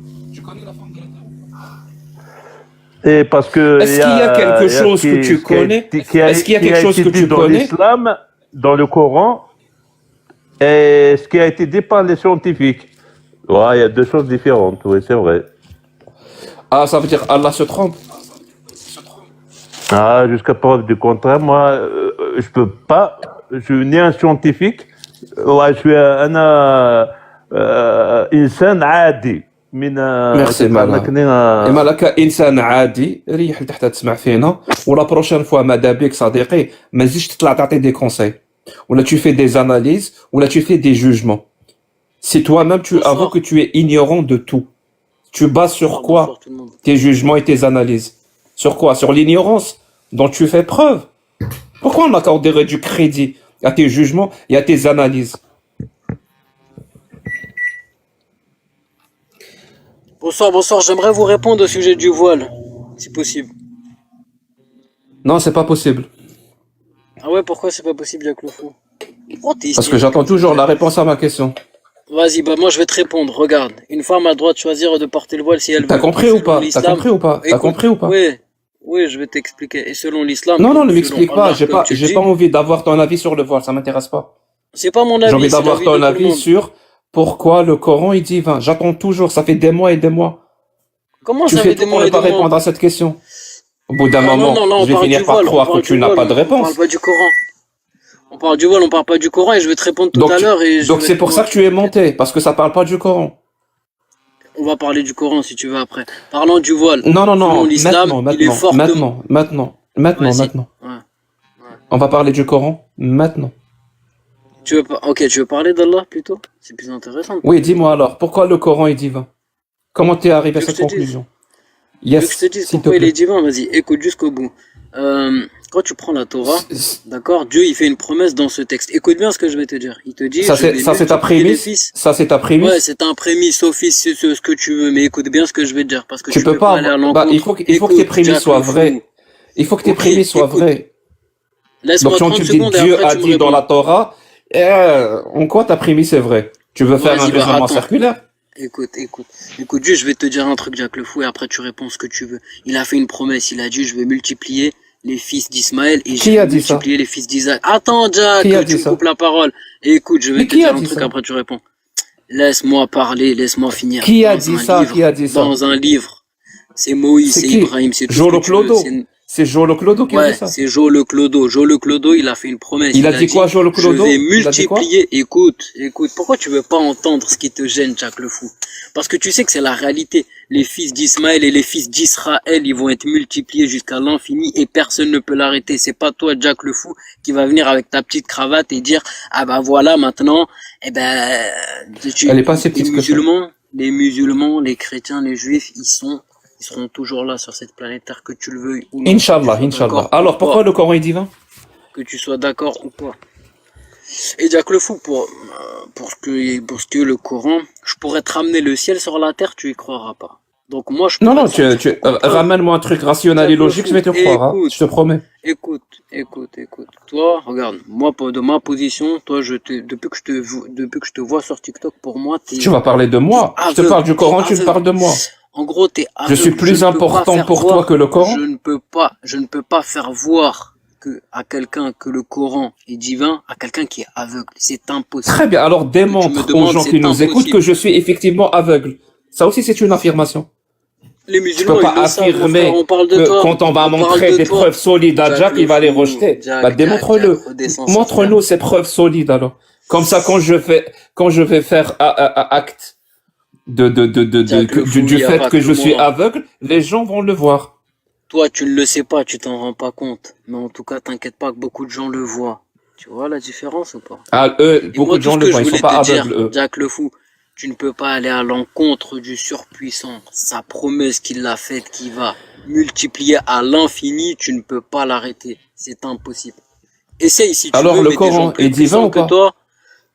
Speaker 10: Et parce que...
Speaker 1: Est-ce qu'il y a quelque chose que tu connais? Est-ce qu'il y a quelque chose que tu
Speaker 10: dans
Speaker 1: connais?
Speaker 10: l'islam, dans le Coran, et ce qui a été dit par les scientifiques. Ouais, il y a deux choses différentes, oui, c'est vrai.
Speaker 1: Ah, ça veut dire Allah se trompe.
Speaker 10: Ah, jusqu'à preuve du contraire, moi, je peux pas. Je suis ni un scientifique. Ouais, je suis un insan عادي من
Speaker 1: Merci مالا. مالك انسان عادي ريح لتحت تسمع فينا ولا بروشين فوا ماذا بك صديقي ما تزيدش تطلع تعطي دي كونساي ولا tu fais des analyses ولا tu fais des jugements. Si toi-même tu avoues que tu es ignorant de tout, tu bases sur quoi tes jugements et tes analyses? Sur quoi? Sur l'ignorance dont tu fais preuve. Pourquoi on accorderait du crédit à tes jugements et à tes analyses?
Speaker 11: Bonsoir, bonsoir. J'aimerais vous répondre au sujet du voile, si possible.
Speaker 1: Non, c'est pas possible.
Speaker 11: Ah ouais, pourquoi c'est pas possible, Jack le Fou?
Speaker 1: Parce que j'attends toujours la réponse à ma question.
Speaker 11: Vas-y, bah moi je vais te répondre. Regarde, une femme a le droit de choisir de porter le voile si elle veut.
Speaker 1: T'as compris ou
Speaker 11: Selon
Speaker 1: pas? T'as
Speaker 11: l'islam-
Speaker 1: compris ou pas? T'as
Speaker 11: Écoute,
Speaker 1: compris ou pas?
Speaker 11: Oui, oui, je vais t'expliquer. Et selon l'islam.
Speaker 1: Non, non, ne
Speaker 11: selon
Speaker 1: m'explique pas.
Speaker 11: Allah,
Speaker 1: J'ai
Speaker 11: comme
Speaker 1: pas,
Speaker 11: tu
Speaker 1: j'ai
Speaker 11: dis,
Speaker 1: pas envie d'avoir ton avis sur le voile. Ça m'intéresse pas.
Speaker 11: C'est pas mon avis.
Speaker 1: J'ai envie
Speaker 11: c'est
Speaker 1: d'avoir
Speaker 11: l'avis
Speaker 1: ton
Speaker 11: de tout le
Speaker 1: avis
Speaker 11: monde.
Speaker 1: sur pourquoi le Coran est divin. J'attends toujours. Ça fait des mois et des mois.
Speaker 11: Comment
Speaker 1: Tu
Speaker 11: ça
Speaker 1: fais
Speaker 11: fait
Speaker 1: tout
Speaker 11: des
Speaker 1: pour
Speaker 11: mois
Speaker 1: ne
Speaker 11: et
Speaker 1: pas
Speaker 11: des mois?
Speaker 1: répondre à cette question. Au bout d'un
Speaker 11: Ah,
Speaker 1: moment,
Speaker 11: non, non, là, on
Speaker 1: je vais
Speaker 11: parle
Speaker 1: finir
Speaker 11: du
Speaker 1: par
Speaker 11: voile, on
Speaker 1: croire que
Speaker 11: parle
Speaker 1: tu
Speaker 11: du
Speaker 1: n'as
Speaker 11: voile,
Speaker 1: pas de
Speaker 11: On parle
Speaker 1: réponse.
Speaker 11: pas du Coran. On parle du voile, on parle pas du Coran et je vais te répondre tout
Speaker 1: Donc,
Speaker 11: à l'heure.
Speaker 1: donc c'est pour ça que tu es monté, parce que ça parle pas du Coran.
Speaker 11: On va parler du Coran si tu veux après. Parlons du voile.
Speaker 1: Non, non, non.
Speaker 11: Selon l'islam, il est
Speaker 1: Maintenant,
Speaker 11: fortement. Vas-y.
Speaker 1: maintenant.
Speaker 11: Ouais.
Speaker 1: On va parler du Coran maintenant.
Speaker 11: Tu veux parler d'Allah plutôt? C'est plus intéressant.
Speaker 1: Oui, dis-moi alors, pourquoi le Coran est divin? Comment t'es arrivé à
Speaker 11: Tu veux
Speaker 1: cette
Speaker 11: que je te dise
Speaker 1: conclusion?
Speaker 11: Tu veux que je
Speaker 1: Yes,
Speaker 11: te dise
Speaker 1: s'il te
Speaker 11: pourquoi il
Speaker 1: plaît.
Speaker 11: est divin? Vas-y, écoute jusqu'au bout. Quand tu prends la Torah, d'accord, Dieu il fait une promesse dans ce texte. Écoute bien ce que je vais te dire. Il te dit,
Speaker 1: Ça
Speaker 11: je vais
Speaker 1: c'est ta
Speaker 11: multiplier les
Speaker 1: prémisse?
Speaker 11: fils.
Speaker 1: Ça c'est ta prémisse?
Speaker 11: Ouais, c'est un prémisse, office, c'est ce que tu veux, mais écoute bien ce que je vais te dire, parce que
Speaker 1: Tu
Speaker 11: tu
Speaker 1: peux
Speaker 11: peux
Speaker 1: pas
Speaker 11: aller à
Speaker 1: avoir... Bah,
Speaker 11: l'encontre.
Speaker 1: il faut que tes
Speaker 11: Écoute,
Speaker 1: prémices
Speaker 11: Jack
Speaker 1: soient
Speaker 11: le Fou.
Speaker 1: vraies. Il faut que tes
Speaker 11: Ok,
Speaker 1: prémices soient
Speaker 11: écoute.
Speaker 1: vraies.
Speaker 11: Laisse-moi
Speaker 1: Donc quand
Speaker 11: 30
Speaker 1: tu dis
Speaker 11: secondes et
Speaker 1: Dieu
Speaker 11: après
Speaker 1: a
Speaker 11: tu me
Speaker 1: dit dans
Speaker 11: réponds.
Speaker 1: la Torah, en quoi ta prémisse est vraie? Tu veux faire un
Speaker 11: Vas-y, bah
Speaker 1: raisonnement
Speaker 11: attends.
Speaker 1: circulaire?
Speaker 11: Écoute, juste je vais te dire un truc, Jack le Fou, et après tu réponds ce que tu veux. Il a fait une promesse, il a dit je vais multiplier les fils d'Ismaël et je
Speaker 1: Qui
Speaker 11: vais
Speaker 1: a dit ça?
Speaker 11: multiplier les fils d'Isaac. Attends, Jack,
Speaker 1: Qui a
Speaker 11: tu
Speaker 1: dit
Speaker 11: me
Speaker 1: ça?
Speaker 11: coupes la parole. Et écoute, je vais
Speaker 1: Mais
Speaker 11: te
Speaker 1: qui
Speaker 11: dire
Speaker 1: a
Speaker 11: un
Speaker 1: dit
Speaker 11: truc,
Speaker 1: ça?
Speaker 11: après tu réponds. Laisse-moi parler, laisse-moi finir.
Speaker 1: Qui a
Speaker 11: Dans
Speaker 1: dit
Speaker 11: un
Speaker 1: ça?
Speaker 11: livre,
Speaker 1: Qui a dit ça?
Speaker 11: dans un livre. C'est Moïse,
Speaker 1: C'est
Speaker 11: c'est
Speaker 1: qui?
Speaker 11: Ibrahim, c'est tout ce
Speaker 1: Jolo
Speaker 11: que tu veux.
Speaker 1: Clodo? C'est Joe Le Clodo qui a
Speaker 11: Ouais,
Speaker 1: dit ça.
Speaker 11: c'est Joe Le Clodo. Joe Le Clodo, il a fait une promesse.
Speaker 1: Il a
Speaker 11: Il a
Speaker 1: dit quoi,
Speaker 11: dit,
Speaker 1: Joe Le
Speaker 11: je
Speaker 1: Clodo?
Speaker 11: vais
Speaker 1: Il a dit quoi?
Speaker 11: multiplier. Écoute, pourquoi tu veux pas entendre ce qui te gêne, Jack le fou? Parce que tu sais que c'est la réalité. Les fils d'Ismaël et les fils d'Israël, ils vont être multipliés jusqu'à l'infini et personne ne peut l'arrêter. C'est pas toi, Jack le fou, qui va venir avec ta petite cravate et dire, ah bah voilà, maintenant, eh ben,
Speaker 1: Elle est pas si petite que ça.
Speaker 11: les musulmans, les chrétiens, les juifs, ils seront toujours là sur cette planète Terre, que tu le veuilles ou non.
Speaker 1: Inch'Allah, Inch'Allah. Alors, pourquoi le Coran est divin?
Speaker 11: Que tu sois d'accord ou pas. Et Jack le fou, pour ce que le Coran, je pourrais te ramener le ciel sur la terre, tu y croiras pas. Donc moi, je
Speaker 1: Non,
Speaker 11: pourrais
Speaker 1: non, ramène-moi un truc rationnel et logique, je vais te croire, hein, je te promets.
Speaker 11: Écoute. Toi, regarde, moi, de ma position, toi, depuis que je te vois sur TikTok, pour moi,
Speaker 1: Tu vas parler de moi. Je te parle du Coran, tu me parles de moi.
Speaker 11: En gros, t'es aveugle.
Speaker 1: Je suis plus important pour toi que le Coran.
Speaker 11: Je ne peux pas faire voir à quelqu'un que le Coran est divin, à quelqu'un qui est aveugle. C'est impossible.
Speaker 1: Très bien. Alors démontre aux gens qui nous écoutent que je suis effectivement aveugle. Ça aussi, c'est une affirmation.
Speaker 11: Les
Speaker 1: Je
Speaker 11: musulmans,
Speaker 1: peux pas
Speaker 11: ils le savent,
Speaker 1: affirmer
Speaker 11: frère, on parle de
Speaker 1: que
Speaker 11: toi.
Speaker 1: quand on va
Speaker 11: On parle
Speaker 1: montrer
Speaker 11: de
Speaker 1: des
Speaker 11: toi.
Speaker 1: preuves solides à Jack, il va les rejeter. Bah, démontre-le.
Speaker 11: redescends,
Speaker 1: Montre-nous ces preuves solides, alors. Comme ça, quand je vais faire acte du fait que je suis aveugle, les gens vont le voir.
Speaker 11: Toi, tu ne le sais pas, tu t'en rends pas compte. Mais en tout cas, t'inquiète pas que beaucoup de gens le voient. Tu vois la différence ou pas?
Speaker 1: Ah, beaucoup de gens le voient, ils sont pas aveugles, eux.
Speaker 11: Jack le fou, tu ne peux pas aller à l'encontre du surpuissant. Sa promesse qu'il l'a faite, qui va multiplier à l'infini, tu ne peux pas l'arrêter. C'est impossible. Essaye si tu
Speaker 1: alors,
Speaker 11: veux,
Speaker 1: le
Speaker 11: mais
Speaker 1: Coran
Speaker 11: des gens plus
Speaker 1: est divin ou
Speaker 11: puissants
Speaker 1: pas?
Speaker 11: que toi,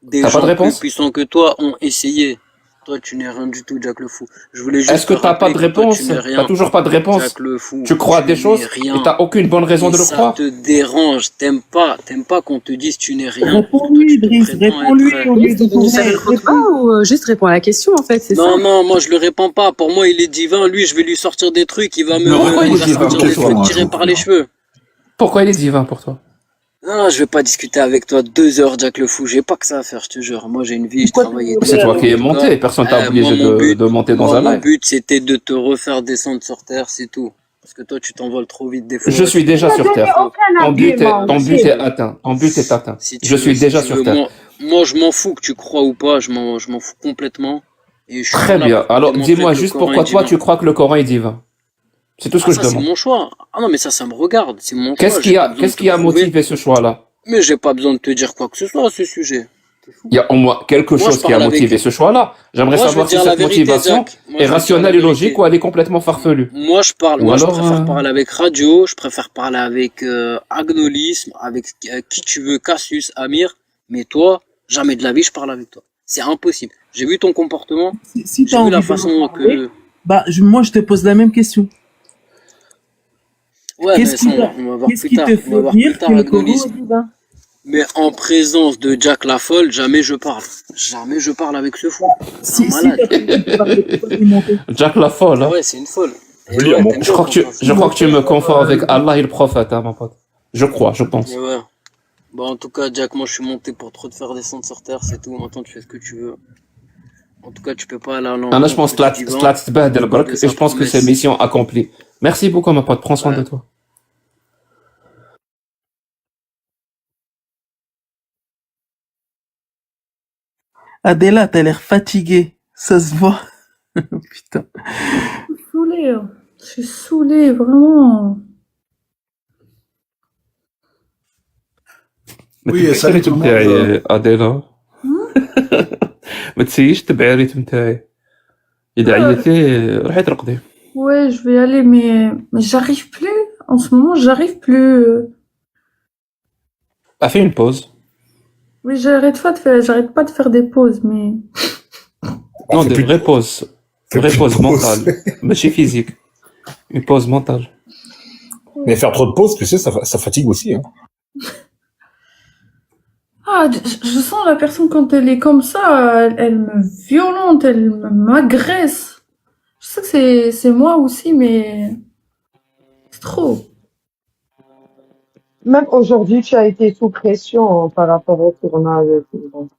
Speaker 11: des
Speaker 1: T'as pas de
Speaker 11: gens plus
Speaker 1: réponse?
Speaker 11: puissants que toi ont essayé. Toi, tu n'es rien du tout, Jack le fou. Je voulais juste
Speaker 1: Est-ce que
Speaker 11: te
Speaker 1: t'as pas
Speaker 11: rappeler
Speaker 1: de
Speaker 11: que toi,
Speaker 1: réponse?
Speaker 11: tu n'es rien.
Speaker 1: T'as toujours pas de réponse?
Speaker 11: Jack le fou,
Speaker 1: Tu crois à des
Speaker 11: tu
Speaker 1: choses
Speaker 11: n'es rien.
Speaker 1: et t'as aucune bonne raison
Speaker 11: Et
Speaker 1: de le croire?
Speaker 11: ça te dérange, t'aimes pas qu'on te dise tu n'es rien.
Speaker 12: Réponds-lui, Driss, réponds-lui au lieu de
Speaker 13: ou juste réponds à la question, en fait, c'est ça.
Speaker 11: Non, moi je le réponds pas. Pour moi, il est divin. Lui, je vais lui sortir des trucs. Il va me
Speaker 1: Pourquoi il est divin
Speaker 11: sortir des trucs tirés par les cheveux.
Speaker 1: Pourquoi il est divin pour toi?
Speaker 11: Non, je vais pas discuter avec toi 2 heures, Jack le fou. J'ai pas que ça à faire, je te jure. Moi, j'ai une vie, je travaille et tout.
Speaker 1: C'est toi qui es monté, personne t'a obligé de monter dans un
Speaker 11: Mon
Speaker 1: live.
Speaker 11: but, c'était de te refaire descendre sur Terre, c'est tout. Parce que toi, tu t'envoles trop vite des fois.
Speaker 1: Je suis déjà sur Terre. Ton but est atteint. Ton but est atteint. Je suis déjà sur Terre.
Speaker 11: Moi, je m'en fous que tu crois ou pas. Je m'en fous complètement. Et je suis
Speaker 1: Très
Speaker 11: là
Speaker 1: bien.
Speaker 11: pour te
Speaker 1: Alors,
Speaker 11: démontrer
Speaker 1: dis-moi
Speaker 11: que le
Speaker 1: juste
Speaker 11: Coran
Speaker 1: pourquoi
Speaker 11: est
Speaker 1: toi,
Speaker 11: divin.
Speaker 1: tu crois que le Coran est divin. C'est tout ce que je
Speaker 11: Ça, c'est
Speaker 1: demande.
Speaker 11: mon choix. Ah non, mais ça me regarde. C'est mon choix.
Speaker 1: Qu'est-ce qui a motivé ce choix-là?
Speaker 11: Mais j'ai pas besoin de te dire quoi que ce soit à ce sujet.
Speaker 1: Il y a au moins quelque
Speaker 11: Moi,
Speaker 1: chose
Speaker 11: je
Speaker 1: qui a
Speaker 11: parle
Speaker 1: motivé
Speaker 11: avec-
Speaker 1: ce choix-là. J'aimerais
Speaker 11: Moi, je
Speaker 1: savoir
Speaker 11: veux
Speaker 1: si
Speaker 11: dire la
Speaker 1: cette
Speaker 11: vérité,
Speaker 1: motivation
Speaker 11: Jack. Moi, je veux
Speaker 1: est
Speaker 11: dire
Speaker 1: rationnelle
Speaker 11: la
Speaker 1: et logique
Speaker 11: vérité.
Speaker 1: ou elle est complètement farfelue.
Speaker 11: Moi, je
Speaker 1: alors,
Speaker 11: préfère parler avec Radio, je préfère parler avec Agnolisme, avec qui tu veux, Cassius, Amir, mais toi, jamais de la vie, je parle avec toi. C'est impossible. J'ai vu ton comportement,
Speaker 5: Si
Speaker 11: j'ai
Speaker 5: t'as
Speaker 11: vu la
Speaker 5: envie de
Speaker 11: façon
Speaker 5: me parler,
Speaker 11: que...
Speaker 5: bah, moi, je te pose la même question.
Speaker 11: Ouais,
Speaker 5: Qu'est-ce
Speaker 11: mais
Speaker 5: qui
Speaker 11: ça, on va voir
Speaker 5: qu'est-ce
Speaker 11: plus
Speaker 5: qui
Speaker 11: tard.
Speaker 5: te
Speaker 11: On va
Speaker 5: fait
Speaker 11: voir plus
Speaker 5: dire
Speaker 11: tard,
Speaker 5: que le Coran est
Speaker 11: Agnolisme.
Speaker 5: divin?
Speaker 11: Mais en présence de Jack la folle, jamais je parle. Jamais je parle avec ce fou. C'est un malade.
Speaker 1: Jack la folle, hein.
Speaker 11: Ouais, c'est une folle. Et
Speaker 1: Je
Speaker 11: ouais, t'aimes
Speaker 1: crois
Speaker 11: bien
Speaker 1: je crois que tu me confonds avec Allah et le prophète, hein, mon pote. Je pense.
Speaker 11: Mais ouais. Bon, en tout cas, Jack, moi je suis monté pour trop te faire descendre sur terre, c'est tout. Maintenant, tu fais ce que tu veux. En tout cas, tu peux pas aller à l'encontre.
Speaker 1: Là, je pense que et je pense que c'est mission accomplie. Merci beaucoup, mon pote. Prends soin de toi.
Speaker 5: Adela, t'as l'air fatiguée. Ça se voit. Putain.
Speaker 6: Je suis saoulée. Je suis saoulée, vraiment.
Speaker 1: Oui, salut tout le monde. Adela. ما تسيش تبعي الريتم تاعي. إذا عيطتي روحي ترقدي.
Speaker 6: Ouais, je vais aller, mais j'arrive plus. En ce moment, j'arrive plus.
Speaker 1: Fais une pause.
Speaker 6: Oui, j'arrête pas de faire des pauses, mais.
Speaker 1: Non, des vraies pauses. Une vraie pause mentale. Mais c'est physique. Une pause mentale.
Speaker 8: Mais faire trop de pauses, tu sais, ça fatigue aussi. Hein.
Speaker 6: Ah, je sens la personne quand elle est comme ça, elle me violente, elle m'agresse. Je sais que c'est moi aussi, mais c'est trop.
Speaker 3: Même aujourd'hui, tu as été sous pression par rapport au tournage et tout.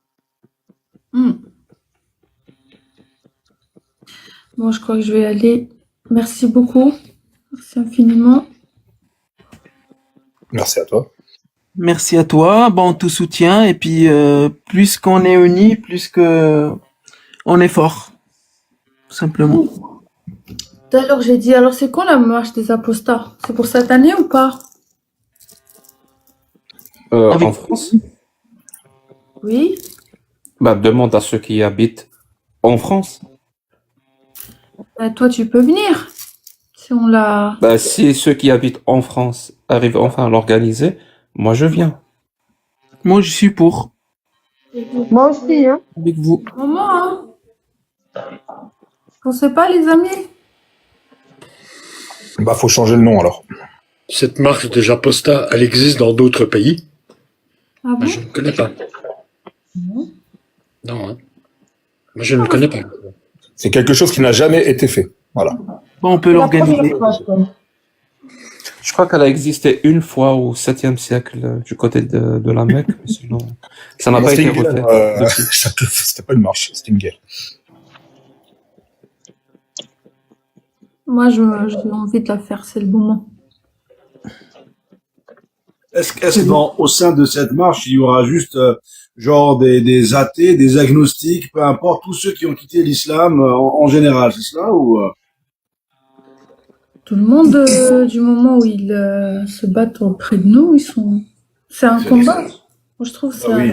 Speaker 6: Bon, je crois que je vais aller. Merci beaucoup. Merci infiniment.
Speaker 8: Merci à toi.
Speaker 5: Merci à toi. Bon, on te soutient et puis plus qu'on est unis, plus que on est fort, tout simplement.
Speaker 6: Tout à l'heure, j'ai dit, alors c'est quand la marche des apostats? C'est pour cette année ou pas?
Speaker 1: En France,
Speaker 6: Oui.
Speaker 1: bah, demande à ceux qui habitent en France.
Speaker 6: Toi, tu peux venir. Si on l'a.
Speaker 1: Bah, si ceux qui habitent en France arrivent enfin à l'organiser, moi je viens.
Speaker 5: Moi, je suis pour.
Speaker 3: Moi aussi, hein.
Speaker 5: Avec vous.
Speaker 6: Maman, hein? Pensez pas, les amis?
Speaker 8: Bah, faut changer le nom alors.
Speaker 7: Cette marche des apostats, elle existe dans d'autres pays?
Speaker 6: Ah bon?
Speaker 7: Je ne connais pas.
Speaker 6: Non.
Speaker 7: Non, hein. Moi, je ne connais pas.
Speaker 8: C'est quelque chose qui n'a jamais été fait. Voilà.
Speaker 5: Bon, on peut l'organiser.
Speaker 1: Je crois qu'elle a existé une fois au 7e siècle du côté de la Mecque, mais sinon, ça n'a pas
Speaker 8: C'était
Speaker 1: été
Speaker 8: une
Speaker 1: refait.
Speaker 8: guerre,
Speaker 1: depuis.
Speaker 8: c'était pas une marche, c'était une guerre.
Speaker 6: Moi, j'ai envie de la faire, c'est le moment.
Speaker 14: Est-ce que au sein de cette marche, il y aura juste genre des athées, des agnostiques, peu importe, tous ceux qui ont quitté l'islam en général, c'est cela ou
Speaker 6: Tout le monde, du moment où ils se battent auprès de nous, ils sont. C'est un combat. Moi, je trouve ça.
Speaker 14: oui.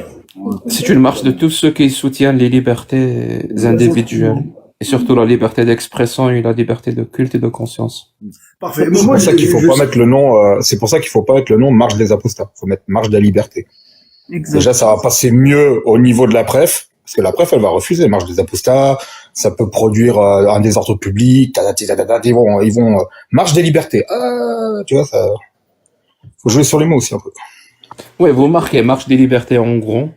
Speaker 1: C'est une marche de tous ceux qui soutiennent les libertés individuelles, et surtout la liberté d'expression et la liberté de culte et de conscience.
Speaker 14: Parfait.
Speaker 8: C'est pour ça qu'il faut pas mettre le nom. C'est pour ça qu'il faut pas mettre le nom marche des apostats. Faut mettre marche de la liberté.
Speaker 5: Exact.
Speaker 8: Déjà, ça va passer mieux au niveau de la PREF, parce que la PREF, elle va refuser marche des apostats. Ça peut produire un désordre public. Ils vont marche des libertés. Ah, tu vois, ça. Faut jouer sur les mots aussi un peu.
Speaker 1: Oui, vous marquez marche des libertés en gros,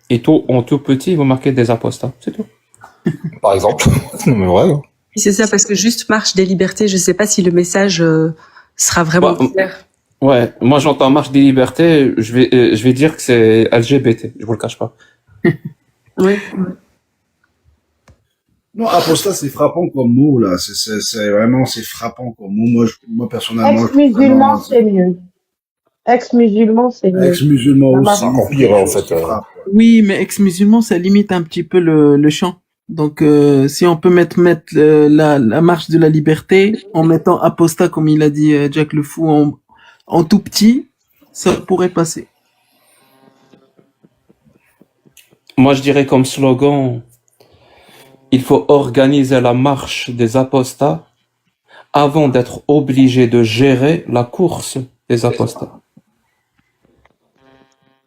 Speaker 1: et en tout petit, vous marquez des apostats, c'est tout.
Speaker 8: Par exemple. Non mais vrai.
Speaker 13: C'est ça, parce que juste marche des libertés, je sais pas si le message sera vraiment clair.
Speaker 1: Ouais, moi j'entends marche des libertés, je vais dire que c'est LGBT, je vous le cache pas.
Speaker 13: Oui.
Speaker 14: Non, apostat, c'est frappant comme mot là. C'est vraiment c'est frappant comme mot. Moi personnellement.
Speaker 3: Ex-musulman, c'est mieux. Ex-musulman, c'est mieux.
Speaker 14: Ex-musulman aussi.
Speaker 8: C'est encore pire en fait.
Speaker 5: Oui, mais ex-musulman, ça limite un petit peu le champ. Donc, si on peut mettre la marche de la liberté en mettant apostat, comme il a dit Jack le Fou, en tout petit, ça pourrait passer.
Speaker 1: Moi je dirais comme slogan, il faut organiser la marche des apostats avant d'être obligé de gérer la course des apostats.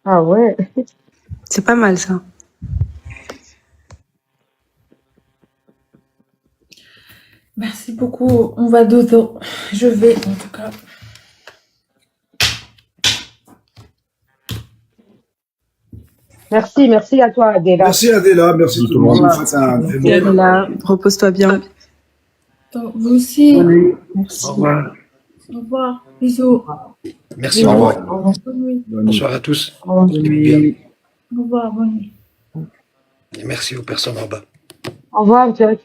Speaker 3: Ah ouais.
Speaker 13: C'est pas mal, ça.
Speaker 6: Merci beaucoup. On va dodo. Je vais, en tout cas.
Speaker 3: Merci à toi, Adela.
Speaker 14: Merci Adela, merci tout le monde.
Speaker 13: Merci Adela, repose-toi bien.
Speaker 6: Vous aussi.
Speaker 7: Merci. Au revoir.
Speaker 6: Au revoir. Bisous.
Speaker 7: Merci, au revoir.
Speaker 6: Bonne nuit.
Speaker 7: Bonsoir à tous.
Speaker 6: Bonne
Speaker 7: nuit.
Speaker 6: Au revoir. Bonne nuit.
Speaker 7: Et merci aux personnes en bas.
Speaker 3: Au revoir, Jack.